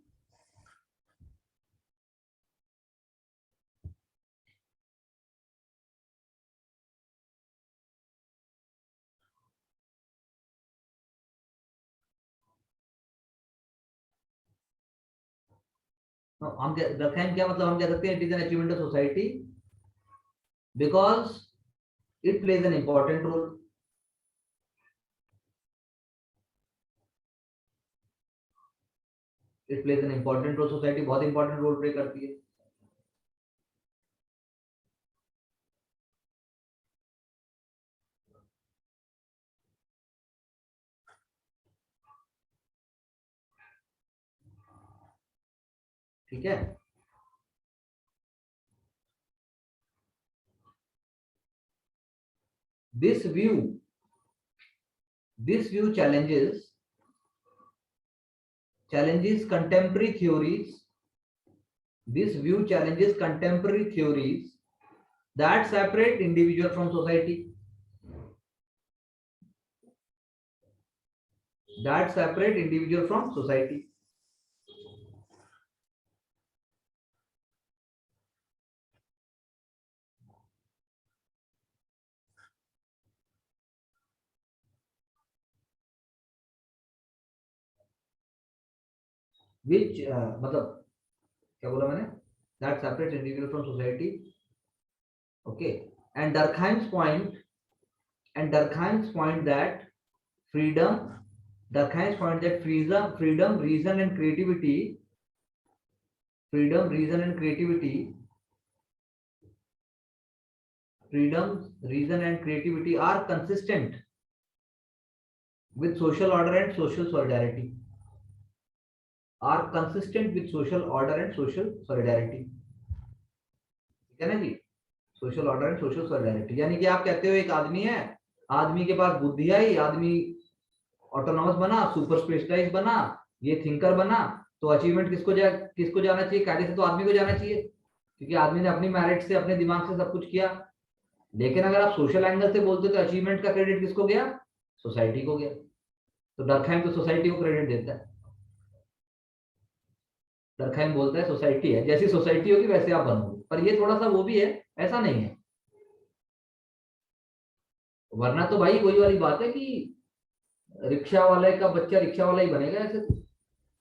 हम Durkheim क्या मतलब हम कह सकते हैं it is an achievement of society because it plays an important role. It plays an important role. Society बहुत important role play करती है. ठीक है. This view challenges contemporary theories. This view challenges contemporary theories that separate individual from society. That separate individual from society. Which मतलब क्या बोला मैंने? That separates individual from society. Okay. And Durkheim's point that freedom, reason and creativity are consistent with social order and social solidarity. ठीक है ना जी? Social order and social solidarity. यानी कि आप कहते हो एक आदमी है, आदमी के पास बुद्धि आई, आदमी ऑटोनॉमस बना, सुपर स्पेशलाइज बना, ये थिंकर बना, तो अचीवमेंट किसको जाना चाहिए? कायदे से तो आदमी को जाना चाहिए, क्योंकि आदमी ने अपनी मेरिट से, अपने दिमाग से सब कुछ किया. लेकिन अगर आप सोशल एंगल से बोलते तो अचीवमेंट का क्रेडिट किसको गया? सोसाइटी को गया. तो डरखाइम तो सोसाइटी को क्रेडिट देता है. डरखाइम बोलता है सोसाइटी है, जैसी सोसाइटी होगी वैसे आप बनोगे. पर ये थोड़ा सा वो भी है, ऐसा नहीं है. वरना तो भाई वही वाली बात है कि रिक्शा वाले का बच्चा रिक्शा वाला ही बनेगा, ऐसे तो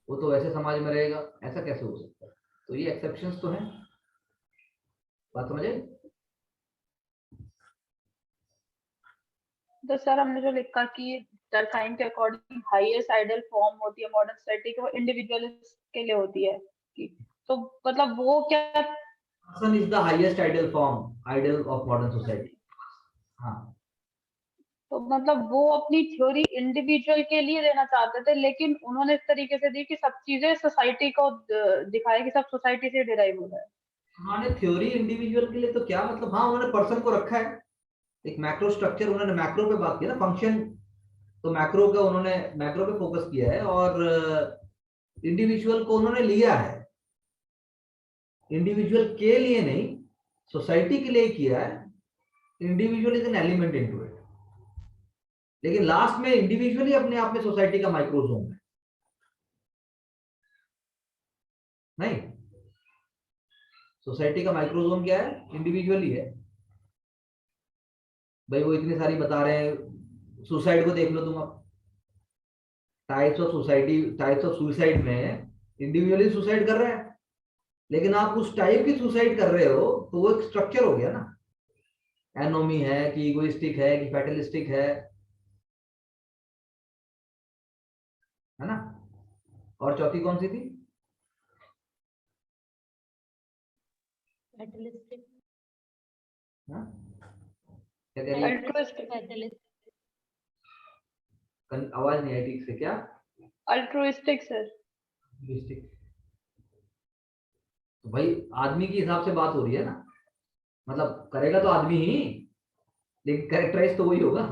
वो तो वैसे समाज में रहेगा, ऐसा कैसे हो सकता है? तो ये एक्सेप्शंस तो हैं. बात समझे? तो सर हमने जो लिखा कि डरखाइम के अकॉर्डिंग हाईएस्ट आइडियल फॉर्म होती है मॉडर्न सोसाइटी की, वो इंडिविजुअल्स के लिए होती है. तो मतलब वो क्या? Person is the highest ideal of modern society. हाँ. तो मतलब वो अपनी थ्योरी इंडिविजुअल के लिए देना चाहते थे, लेकिन उन्होंने इस तरीके से दी कि सब चीजें सोसाइटी को दिखाया कि सब सोसाइटी से डिराइव हो रहा है. उन्होंने थ्योरी इंडिविजुअल के लिए तो क्या मतलब, हाँ उन्होंने पर्सन को रखा है, एक मैक्रो स्ट्रक्चर, उन्होंने मैक्रो पे बात किया ना, फंक्शन, तो मैक्रो का उन्होंने मैक्रो पे फोकस किया है, और इंडिविजुअल को उन्होंने लिया है. इंडिविजुअल के लिए नहीं, सोसाइटी के लिए किया है. Individual is an element into it, लेकिन लास्ट में इंडिविजुअली अपने आप में सोसाइटी का माइक्रोजोम है. नहीं, सोसाइटी का माइक्रोजोम क्या है? इंडिविजुअली है. भाई वो इतनी सारी बता रहे हैं, सुसाइड को देख लो तुम. अब टाइप्स ऑफ सुसाइड में इंडिविजुअली सुसाइड कर रहे हैं, लेकिन आप उस टाइप की सुसाइड कर रहे हो तो वो एक स्ट्रक्चर हो गया ना. एनोमी है कि इगोइस्टिक है कि फैटलिस्टिक है ना? और चौथी कौन सी थी? फैटलिस्टिक. हाँ? क्या कह रही है? आवाज नहीं आई ठीक से. क्या? Altruistic sir. तो भाई आदमी के हिसाब से बात हो रही है ना, मतलब करेगा तो आदमी ही, लेकिन कैरेक्टराइज तो वही होगा,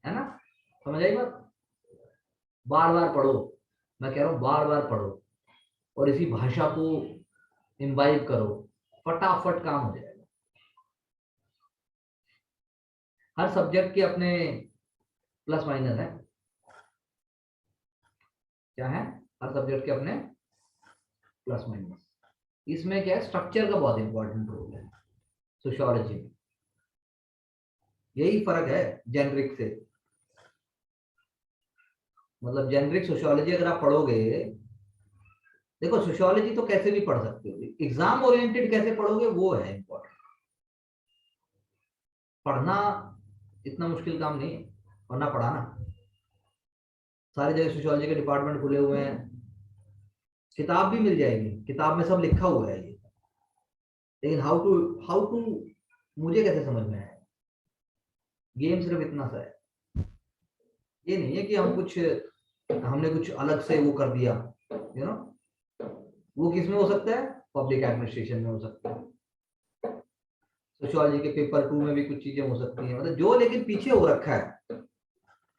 है ना? समझ आई बात? बार बार पढ़ो, मैं कह रहा हूं बार बार पढ़ो, और इसी भाषा को इम्बाइब करो, फटाफट काम हो जाएगा। हर सब्जेक्ट के अपने प्लस माइनस है। क्या है? हर सब्जेक्ट के अपने प्लस माइनस। इसमें क्या है, स्ट्रक्चर का बहुत इंपॉर्टेंट रोल है सोशियोलॉजी में। यही फर्क है जेनरिक से। मतलब जेनरिक सोशियोलॉजी अगर आप पढ़ोगे, देखो सोशियोलॉजी तो कैसे भी पढ़ सकते हो, एग्जाम ओरिएंटेड कैसे पढ़ोगे वो है इंपॉर्टेंट। पढ़ना इतना मुश्किल काम नहीं है, और ना पढ़ाना। सारी जगह सोशियोलॉजी के डिपार्टमेंट खुले हुए हैं, किताब भी मिल जाएगी, किताब में सब लिखा हुआ है ये। लेकिन हाउ टू मुझे कैसे समझ में आए? गेम सिर्फ इतना सा है। ये नहीं है कि हमने कुछ अलग से वो कर दिया, यू नो। वो किस में हो सकता है? पब्लिक एडमिनिस्ट्रेशन में हो सकता है। सोशियोलॉजी के पेपर 2 में भी कुछ चीजें हो सकती हैं, मतलब जो, लेकिन पीछे हो रखा है,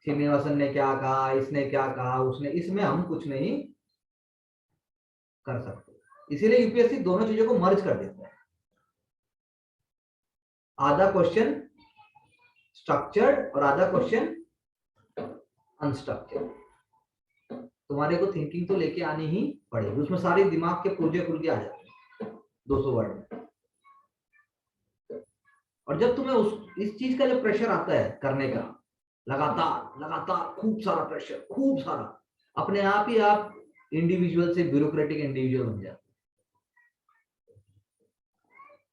श्रीनिवासन ने क्या कहा, इसने क्या कहा, उसने, इसमें हम कुछ नहीं कर सकते। इसीलिए यूपीएससी दोनों चीजों को मर्ज कर देता है। आधा क्वेश्चन स्ट्रक्चर्ड और आधा क्वेश्चन अनस्ट्रक्चर्ड। तुम्हारे को थिंकिंग तो लेके आनी ही पड़ेगी, उसमें सारे दिमाग के पुर्जे खुल के आ जाते हैं 200 वर्ड में। और जब तुम्हें इस चीज का जब प्रेशर आता है करने का, लगातार लगातार खूब सारा प्रेशर, खूब सारा, अपने आप ही आप इंडिविजुअल से ब्यूरोक्रेटिक इंडिविजुअल बन जाते।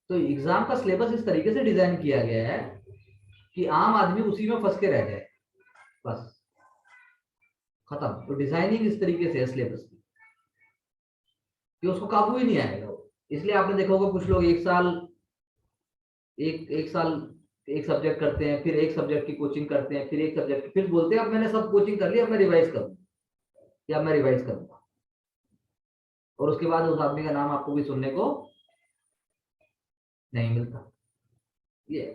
तो एग्जाम का सिलेबस इस तरीके से डिजाइन किया गया है कि आम आदमी उसी में फंस के रह जाए, बस खत्म। तो डिजाइनिंग इस तरीके से है सिलेबस की कि उसको काबू ही नहीं आएगा। इसलिए आपने देखा होगा कुछ लोग एक साल एक सब्जेक्ट करते हैं, फिर एक सब्जेक्ट की कोचिंग करते हैं, फिर एक सब्जेक्ट की, फिर बोलते हैं अब मैंने सब कोचिंग कर लिया, अब मैं रिवाइज करूँ, या मैं रिवाइज करूंगा। और उसके बाद उस आदमी का नाम आपको भी सुनने को नहीं मिलता। ये है।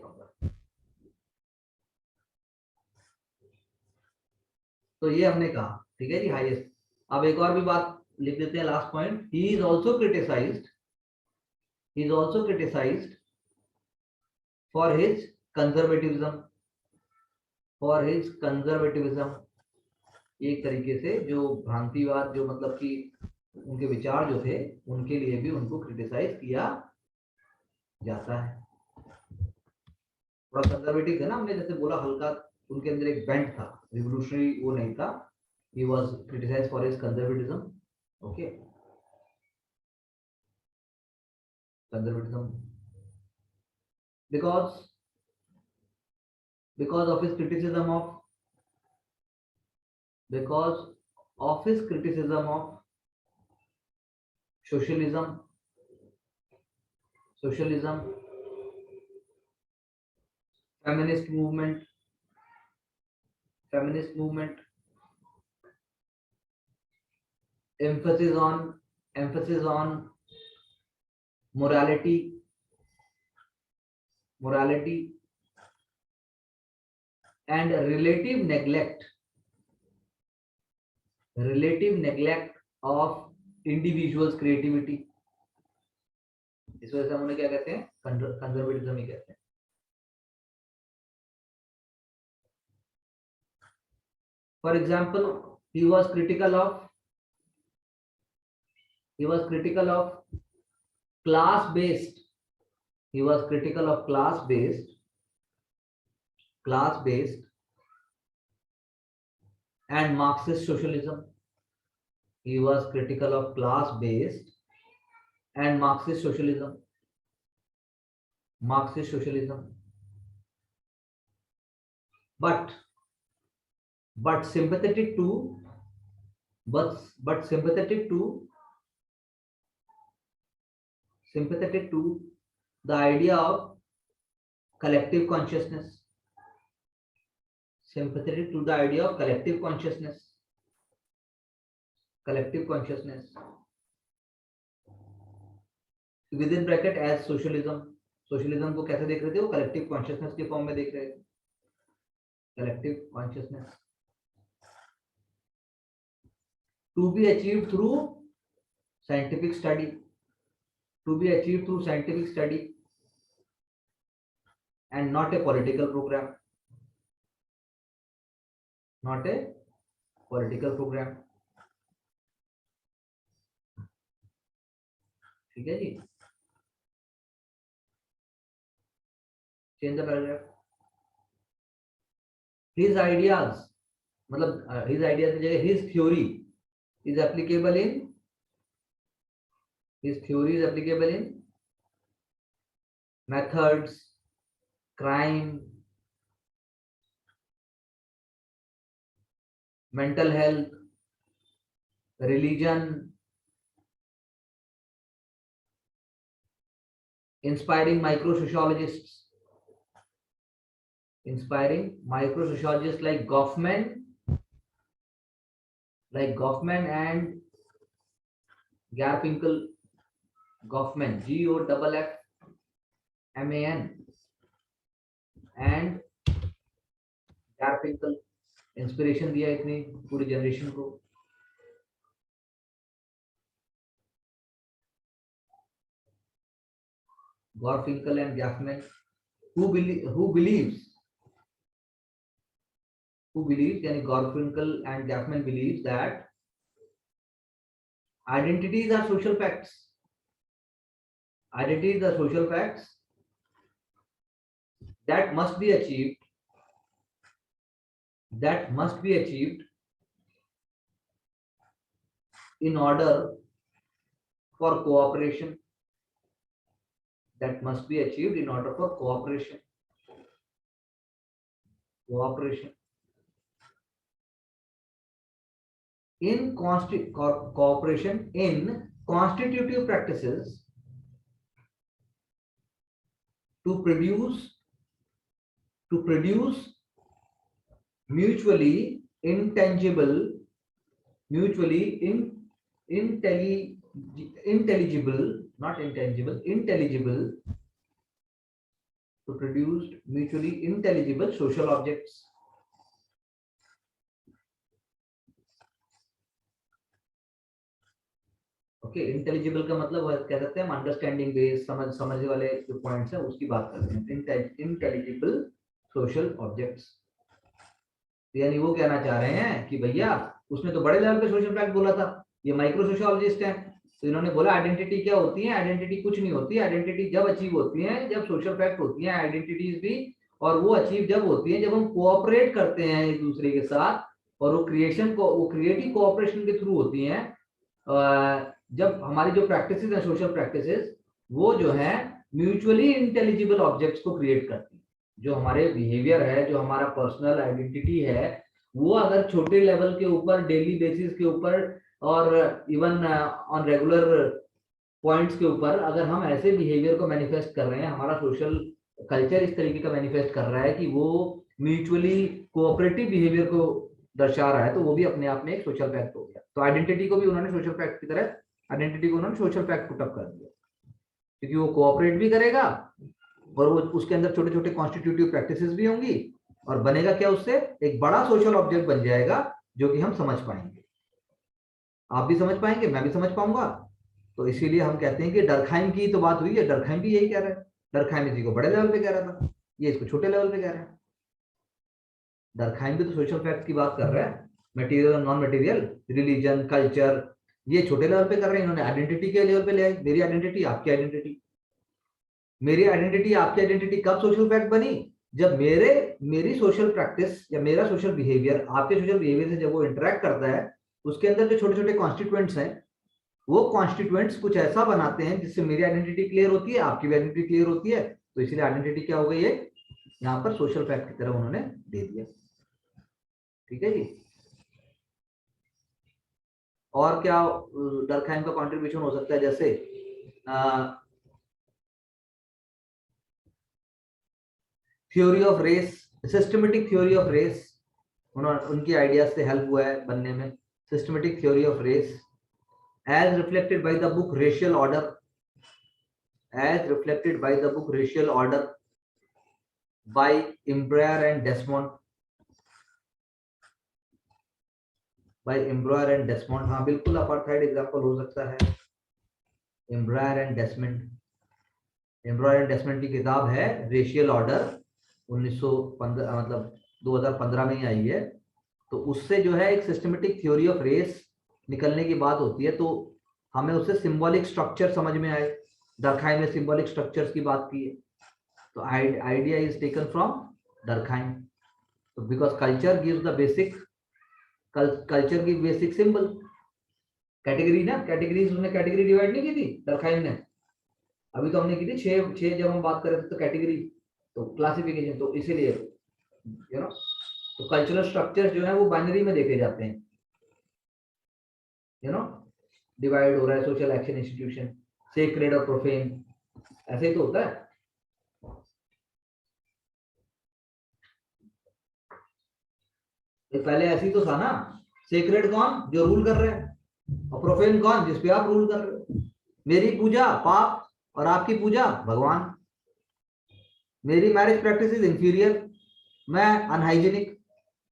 तो ये हमने कहा, ठीक है जी, हाईएस्ट। अब एक और भी बात लिख देते हैं, last point. He is also criticised for his conservatism. एक तरीके से जो भ्रांतिवाद, जो मतलब कि उनके विचार जो थे, उनके लिए भी उनको क्रिटिसाइज किया जाता है। थोड़ा कंजर्वेटिव है ना, हमने जैसे बोला, हल्का उनके अंदर एक बेंट था, रिवोल्यूशनरी वो नहीं था। He was criticised for his conservatism. Okay, conservatism because of his criticism of socialism, feminist movement, emphasis on morality and relative neglect of individuals creativity। इस वजह से हम उन्हें क्या कहते हैं? कंजर्वेटिज्म ही कहते हैं। For example, he was critical of class-based and Marxist socialism. He was critical of class-based and Marxist socialism. But sympathetic to the idea of collective consciousness. Within bracket as socialism को कैसे देख रहे थे? वो collective consciousness के form में देख रहे थे। Collective consciousness to be achieved through scientific study. to be achieved through scientific study and not a political program, not a political program. ठीक है जी, change the paragraph. His ideas, मतलब his ideas की जगह his theory is applicable in, his theory is applicable in methods, crime, mental health, religion, inspiring microsociologists, like Goffman and Garfinkel. Goffman, Goffman and Garfinkel inspiration दिया इतनी पूरी generation को. Garfinkel and Goffman, who believes, यानी Garfinkel and Goffman believes that identities are social facts. Identities are social facts that must be achieved in order for cooperation. That must be achieved in order for cooperation. In cooperation in constitutive practices to produce mutually intelligible to produce mutually intelligible social objects. Okay, intelligible का मतलब कह सकते हैं हम understanding base, समझने वाले जो points हैं उसकी बात करते हैं. इंटेलिजिबल सोशल ऑब्जेक्ट्स, यानी वो कहना चाह रहे हैं कि भैया उसने तो बड़े लेवल पे सोशल फैक्ट बोला था, ये माइक्रो सोशियोलॉजिस्ट हैं, तो इन्होंने बोला आइडेंटिटी क्या होती है. आइडेंटिटी कुछ नहीं होती. आइडेंटिटी जब अचीव होती है जब सोशल फैक्ट होती है आइडेंटिटीज भी, और वो अचीव जब होती है जब हम कोऑपरेट करते हैं एक दूसरे के साथ, और वो क्रिएटिव कोऑपरेशन के थ्रू होती हैं. जब हमारी जो प्रैक्टिसेस हैं सोशल प्रैक्टिसेस, वो जो है म्यूचुअली इंटेलिजिबल ऑब्जेक्ट्स को क्रिएट करती है. जो हमारे बिहेवियर है, जो हमारा पर्सनल आइडेंटिटी है, वो अगर छोटे लेवल के ऊपर, डेली बेसिस के ऊपर और इवन ऑन रेगुलर पॉइंट्स के ऊपर अगर हम ऐसे बिहेवियर को मैनिफेस्ट कर रहे हैं, हमारा सोशल कल्चर इस तरीके का मैनिफेस्ट कर रहा है कि वो म्यूचुअली कोऑपरेटिव बिहेवियर को दर्शा रहा है, तो वो भी अपने आप में एक सोशल फैक्ट हो गया. तो आइडेंटिटी को भी उन्होंने सोशल फैक्ट की तरह, आइडेंटिटी को उन्होंने सोशल फैक्ट पुट अप कर दिया, क्योंकि वो कोऑपरेट भी करेगा और वो उसके अंदर छोटे छोटे कॉन्स्टिट्यूटिव प्रैक्टिसेस भी होंगी, और बनेगा क्या, उससे एक बड़ा सोशल ऑब्जेक्ट बन जाएगा जो कि हम समझ पाएंगे. आप भी समझ पाएंगे, मैं भी समझ पाऊंगा. तो इसीलिए हम कहते हैं कि डर्कहाइम की तो बात हुई है, डर्कहाइम भी यही कह रहा है. डर्कहाइम इसी को बड़े लेवल पे कह रहा था, ये इसको छोटे लेवल पे कह रहा है. डर्कहाइम भी तो सोशल फैक्ट की बात कर रहा है, मटेरियल और नॉन मटेरियल, रिलीजन, कल्चर, ये छोटे लेवल पे कर रहे हैं. इन्होंने आइडेंटिटी के लेवल पे ले आई. मेरी आइडेंटिटी आपकी आइडेंटिटी, मेरी आइडेंटिटी आपकी आइडेंटिटी कब सोशल फैक्ट बनी, जब मेरी सोशल प्रैक्टिस या मेरा सोशल बिहेवियर आपके सोशल बिहेवियर से जब वो इंटरेक्ट करता है, उसके अंदर जो छोटे छोटे कॉन्स्टिट्यूएंट्स हैं, वो कॉन्स्टिट्यूएंट्स कुछ ऐसा बनाते हैं जिससे मेरी आइडेंटिटी क्लियर होती है, आपकी भी आइडेंटिटी क्लियर होती है. तो इसलिए आइडेंटिटी क्या हो गई है, यहाँ पर सोशल फैक्ट की तरह उन्होंने दे दिया. ठीक है जी. और क्या डर्कहाइम का कंट्रीब्यूशन हो सकता है, जैसे theory of race, systematic theory of race, उनकी आइडियाज से हेल्प हुआ है बनने में. Systematic theory of race as reflected by the book Racial Order, by Imbrier and Desmond. हाँ बिल्कुल अपार्थाइड एग्जांपल हो सकता है. एम्ब्रॉयर एंड डेसमंड। एम्ब्रॉयर एंड डेसमंड की किताब है रेशियल ऑर्डर, 1915 मतलब 2015 में ही आई है। तो उससे जो है एक सिस्टमेटिक थ्योरी ऑफ रेस निकलने की बात होती है, तो हमें उससे सिंबॉलिक स्ट्रक्चर समझ में आए। डर्कहाइम ने सिंबॉलिक स्ट्रक्चर्स की बात की है, तो idea is taken from Durkheim. तो because culture gives the basic, culture की बेसिक सिंबल। कैटेगरी ना, कैटेगरीज उसने कैटेगरी डिवाइड नहीं की थी डर्कहाइम ने, अभी तो हमने की थी छह जब हम बात कर रहे थे तो कैटेगरी, तो क्लासिफिकेशन, तो इसीलिए यू नो, तो कल्चरल स्ट्रक्चर जो है वो बाइनरी में देखे जाते हैं, यू नो, डिवाइड हो रहा है सोशल एक्शन इंस्टीट्यूशन, सेक्रेड और प्रोफेन, ऐसे ही तो होता है। तो पहले ऐसे ही तो था ना, सेक्रेड कौन जो रूल कर रहे हैं, और प्रोफेन कौन जिसपे आप रूल कर रहे हो। मेरी पूजा पाप और आपकी पूजा भगवान। मेरी मैरिज प्रैक्टिस इज इंफीरियर, मैं अनहाइजेनिक,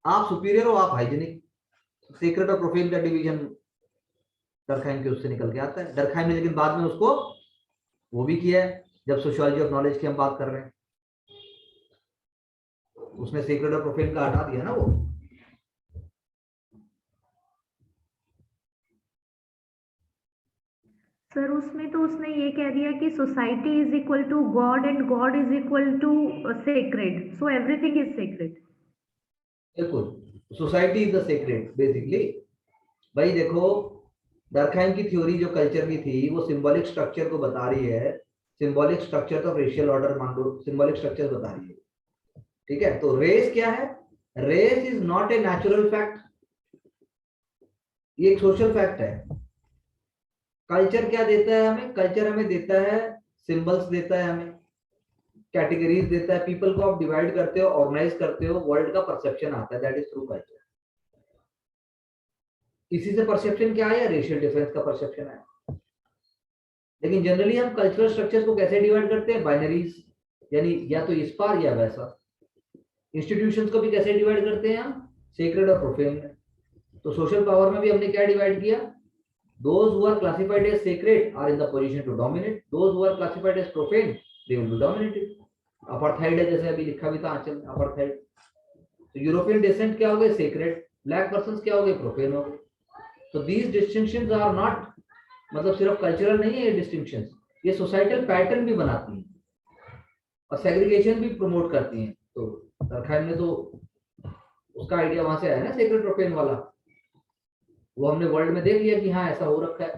आप सुपीरियर हो, आप हाइजेनिक। सीक्रेट और प्रोफेन का डिवीजन डर्कहाइम के उससे निकल के आता है। डर्कहाइम ने लेकिन बाद में उसको वो भी किया है, जब सोशियोलॉजी ऑफ नॉलेज की हम बात कर रहे हैं, उसने सीक्रेट और प्रोफेन का हटा दिया ना वो। सर उसमें तो उसने ये कह दिया कि society is equal to God and God is equal to sacred, so everything is sacred. बिल्कुल, society is the sacred basically. भाई देखो, डर्कहाइम की थ्योरी जो कल्चर की थी वो सिंबॉलिक स्ट्रक्चर को बता रही है, symbolic structure of racial order मान लो, सिंबॉलिक स्ट्रक्चर बता रही है, ठीक है। तो रेस क्या है? Race is not a natural fact, ये एक सोशल फैक्ट है। कल्चर क्या देता है हमें? कल्चर हमें देता है सिंबल्स, देता है हमें कैटेगरीज, देता है, पीपल को आप डिवाइड करते हो, ऑर्गेनाइज करते हो, वर्ल्ड का परसेप्शन आता है, दैट इज थ्रू कल्चर। इसी से परसेप्शन क्या है? रेशियल डिफरेंस का परसेप्शन है। लेकिन जनरली हम कल्चरल स्ट्रक्चर्स को कैसे डिवाइड करते हैं? बाइनरीज, यानी या तो इस पार या वैसा। इंस्टीट्यूशंस को भी कैसे डिवाइड करते हैं हम? सेक्रेड और प्रोफेन में। तो सोशल पावर में भी हमने क्या डिवाइड किया? Those who are classified as sacred are in the position to dominate. Those who are classified as profane, they will be dominated. Apartheid है, जैसे अभी लिखा भी था आंचल में, अपार्थाइड। तो यूरोपियन डिसेंट क्या हो गए? सेक्रेड। ब्लैक पर्सन्स क्या हो गए? प्रोफेन हो गए। तो दीज डिस्टिंक्शंस आर नॉट, मतलब सिर्फ कल्चरल नहीं है ये डिस्टिंक्शंस, ये सोसाइटल पैटर्न भी बनाती हैं और सेग्रीगेशन भी प्रमोट करती हैं। तो डर्कहाइम ने तो उसका आइडिया वहां से आया ना, सेक्रेड प्रोफेन वाला, वो हमने वर्ल्ड में देख लिया कि हाँ ऐसा हो रखा है।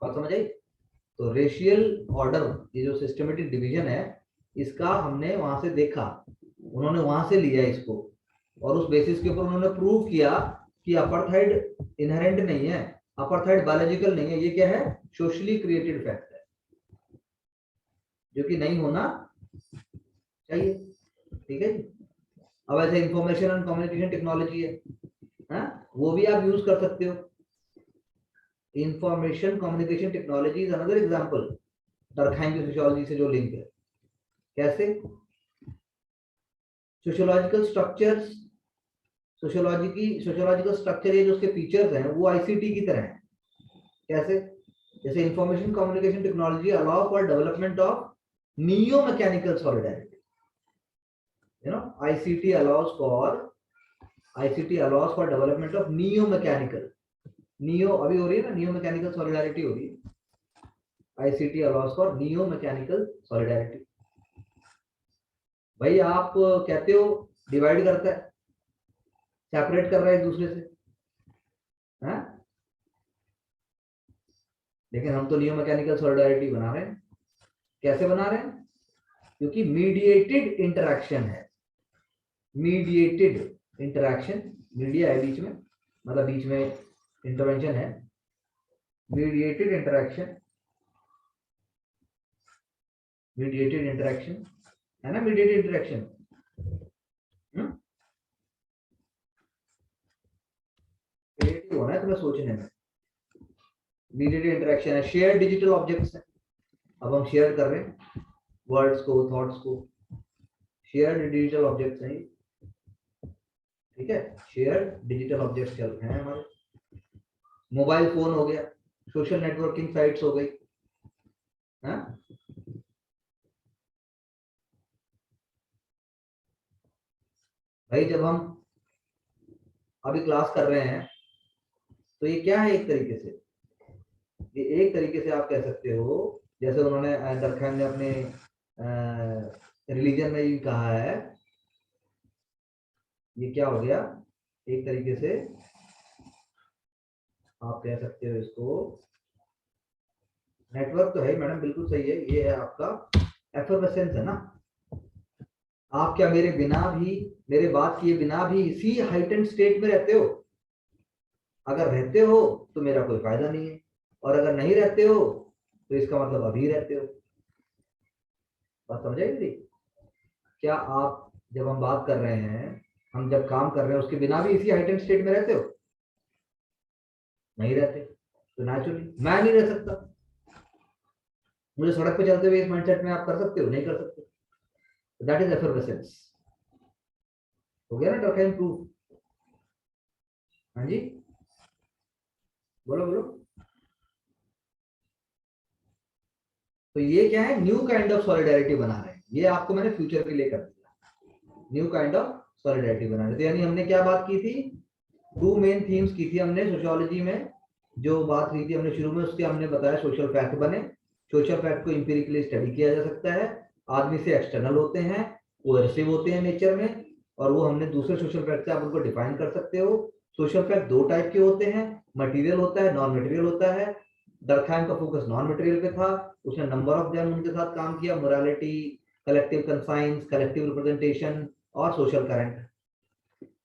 बात समझ आई? तो रेशियल ऑर्डर, ये जो सिस्टमेटिक डिवीजन है, इसका हमने वहां से देखा, उन्होंने वहां से लिया इसको, और उस बेसिस के ऊपर उन्होंने प्रूव किया कि अपार्थाइड इनहेरेंट नहीं है, अपार्थाइड बायोलॉजिकल नहीं है, ये क्या है? सोशली क्रिएटेड फैक्ट है, जो कि नहीं होना चाहिए, ठीक है जी। अब ऐसे इंफॉर्मेशन एंड कम्युनिकेशन टेक्नोलॉजी है, वो भी आप यूज कर सकते हो। Information communication technology is another example Durkheim की सोशियोलॉजी से जो लिंक है। कैसे? सोशियोलॉजिकल स्ट्रक्चर्स, सोशियोलॉजिकल स्ट्रक्चर ये जो उसके फीचर्स हैं वो आईसीटी की तरह हैं। कैसे? जैसे information communication technology allow for development of neo mechanical solidarity, you know, ICT allows for development of neo mechanical, neo अभी हो रही है ना, नियो मैकेनिकल सॉलिडारिटी हो रही है, ICT allows for neo mechanical solidarity. भाई आप कहते हो डिवाइड करता है, सेपरेट कर रहा है एक दूसरे से, है? लेकिन हम तो नियो मैकेनिकल सॉलिडारिटी बना रहे हैं। कैसे बना रहे हैं? क्योंकि मीडिएटेड इंटरैक्शन है, मीडिएटेड इंटरैक्शन, मीडिया है बीच में, मतलब बीच में इंटरवेंशन है, मीडिएटेड इंटरैक्शन, मीडिएटेड इंटरैक्शन है ना, मीडिएटेड इंटरैक्शन। क्रिएटिव होना है तुम्हें सोचने में। मीडिएटेड इंटरैक्शन है, शेयर डिजिटल ऑब्जेक्ट्स है, अब हम शेयर कर रहे हैं वर्ड्स को, थॉट्स को, शेयर डिजिटल ऑब्जेक्ट्स हैं, ठीक है, शेयर डिजिटल ऑब्जेक्ट्स चल रहे हैं हमारे। मोबाइल फोन हो गया, सोशल नेटवर्किंग साइट्स हो गई, हाँ? भाई जब हम अभी क्लास कर रहे हैं तो ये क्या है, एक तरीके से ये एक तरीके से आप कह सकते हो, जैसे उन्होंने दरखान ने अपने रिलीजन में भी कहा है, ये क्या हो गया एक तरीके से आप कह सकते हो इसको, नेटवर्क तो है मैडम, बिल्कुल सही है, ये है आपका एफर्वेसेंस है ना। आप क्या मेरे बिना भी, मेरे बात किए बिना भी इसी हाइटेंड स्टेट में रहते हो? अगर रहते हो तो मेरा कोई फायदा नहीं है, और अगर नहीं रहते हो तो इसका मतलब अभी रहते हो। बात समझाइए? क्या आप जब हम बात कर रहे हैं, हम जब काम कर रहे हैं उसके बिना भी इसी हाइटेंड स्टेट में रहते हो? नहीं रहते, तो नेचुरली मैं नहीं रह सकता। मुझे सड़क पे चलते हुए इस माइंडसेट में आप कर सकते हो? नहीं कर सकते। That is effervescence. हो गया ना डरखाइन प्रूफ? हाँ जी, बोलो बोलो। तो ये क्या है, न्यू काइंड ऑफ सॉलिडारिटी बना रहे हैं, ये आपको मैंने फ्यूचर के लिए कर दिया, न्यू काइंड ऑफ सॉलिडारिटी बना रहे थे। यानी हमने क्या बात की थी, टू मेन थीम्स की थी हमने सोशियोलॉजी में, जो बात हुई थी हमने शुरू में, उसके हमने बताया सोशल फैक्ट बने, सोशल फैक्ट को इंपेरिकली स्टडी किया जा सकता है, आदमी से एक्सटर्नल होते हैं, कोएर्सिव होते हैं नेचर में, और वो हमने दूसरे सोशल फैक्ट से आप उनको डिफाइन कर सकते हो। सोशल फैक्ट दो टाइप के होते हैं, मटेरियल होता है, नॉन मटेरियल होता है। दरखान का फोकस नॉन मटेरियल पे था, उसने नंबर ऑफ देम उनके साथ काम किया, morality, collective conscience, collective representation और social current.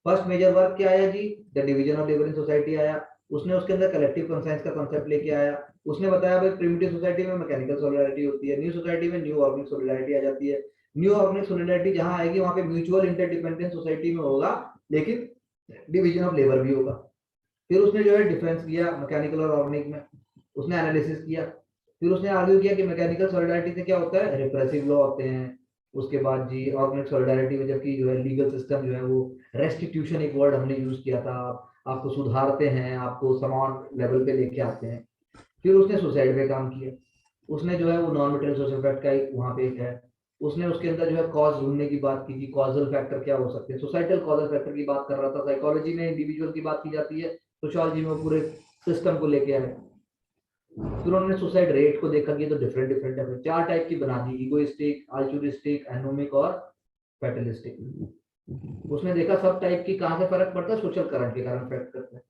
First major work क्या आया जी, the division of labour in society आया, उसने उसके अंदर कलेक्टिव कंसाइंस का कॉन्सेप्ट लेके आया। उसने बताया भाई प्रिमिटिव सोसाइटी में मैकेनिकल सॉलिडारिटी होती है, न्यू सोसाइटी में न्यू ऑर्गेनिक सॉलिडारिटी आ जाती है। न्यू ऑर्गेनिक सॉलिडारिटी जहां आएगी वहां पे म्यूचुअल इंटरडिपेंडेंस सोसाइटी में होगा, लेकिन डिवीजन ऑफ लेबर भी होगा। फिर उसने जो है डिफरेंस किया मैकेनिकल और ऑर्गेनिक में, उसने एनालिसिस किया, फिर उसने आर्ग्यू किया कि मैकेनिकल सॉलिडारिटी से क्या होता है, रिप्रेसिव लॉ होते हैं। उसके बाद जी ऑर्गेनिक सॉलिडारिटी में जबकि जो है लीगल सिस्टम जो है वो रेस्टिट्यूशन, एक वर्ड हमने यूज किया था, आपको सुधारते हैं, आपको समान लेवल पे लेके आते हैं। फिर उसने सुसाइड पे काम किया, उसने जो है वो नॉन मटेरियल सोशल फैक्ट का एक वहां पे एक है, उसने उसके अंदर जो है कॉज ढूंढने की बात की थी, कॉजल फैक्टर क्या हो सकते हैं, सोसाइटल कॉजल फैक्टर की बात कर रहा था। साइकोलॉजी में इंडिविजुअल की बात की जाती है, सोशियोलॉजी में वो पूरे सिस्टम को लेके आए। फिर उन्होंने सुसाइड रेट को देखा कि तो डिफरेंट डिफरेंट है, चार टाइप की बना दी, इगोइस्टिक, अल्ट्रुइस्टिक, एनोमिक और फैटलिस्टिक। उसने देखा सब टाइप की कहां से फर्क पड़ता है, सोशल करंट के कारण फर्क करता है।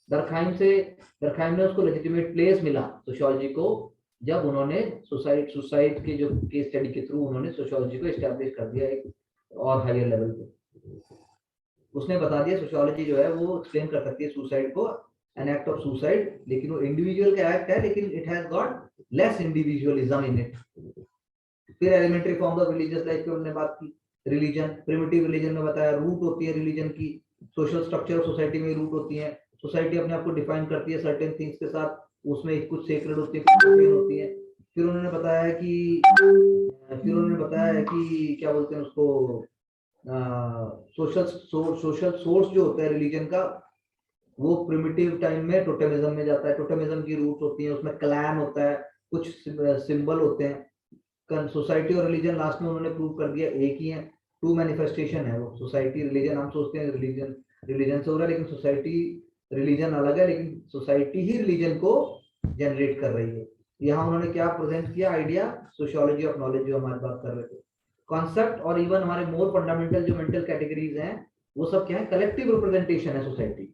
दरखाइम में उसको लेजिटिमेट प्लेस मिला सोशियोलॉजी को, जब उन्होंने सुसाइड के जो केस स्टडी के थ्रू उन्होंने सोशियोलॉजी को एस्टैब्लिश कर दिया एक और हायर लेवल पे। उसने बता दिया सोशियोलॉजी जो है वो एक्सप्लेन कर सकती है सुसाइड को, एन एक्ट ऑफ सुसाइड, लेकिन वो इंडिविजुअल का एक्ट है, लेकिन it has got less individualism in it. फिर elementary form of religious life की उन्होंने बात की, रिलीजन, प्रिमिटिव रिलीजन में बताया रूट होती है रिलीजन की, सोशल स्ट्रक्चर ऑफ सोसाइटी में रूट होती है, सोसाइटी अपने आप को डिफाइन करती है सर्टेन थिंग्स के साथ, उसमें कुछ सेक्रेड होती है, कुछ प्रोफेन होती है। फिर उन्होंने बताया है कि क्या बोलते हैं उसको, सोशल सोर्स जो होता है रिलीजन का, वो प्रिमिटिव टाइम में टोटेमिज्म में जाता है, टोटेमिज्म की रूट होती है, उसमें क्लैन होता है, कुछ सिंबल होते हैं। सोसाइटी और रिलीजन लास्ट में उन्होंने प्रूव कर दिया एक ही है, टू मैनिफेस्टेशन है वो, सोसाइटी रिलीजन। हम सोचते हैं रिलीजन से हो रहा है, लेकिन सोसाइटी रिलीजन अलग है, लेकिन सोसाइटी ही रिलीजन को जनरेट कर रही है। यहाँ उन्होंने क्या प्रेजेंट किया आइडिया, सोशियोलॉजी ऑफ नॉलेज, जो हमारी बात कर रहे थे, कॉन्सेप्ट, और इवन हमारे मोर फंडामेंटल जो मेंटल कैटेगरीज हैं वो सब क्या है, कलेक्टिव रिप्रेजेंटेशन है सोसाइटी।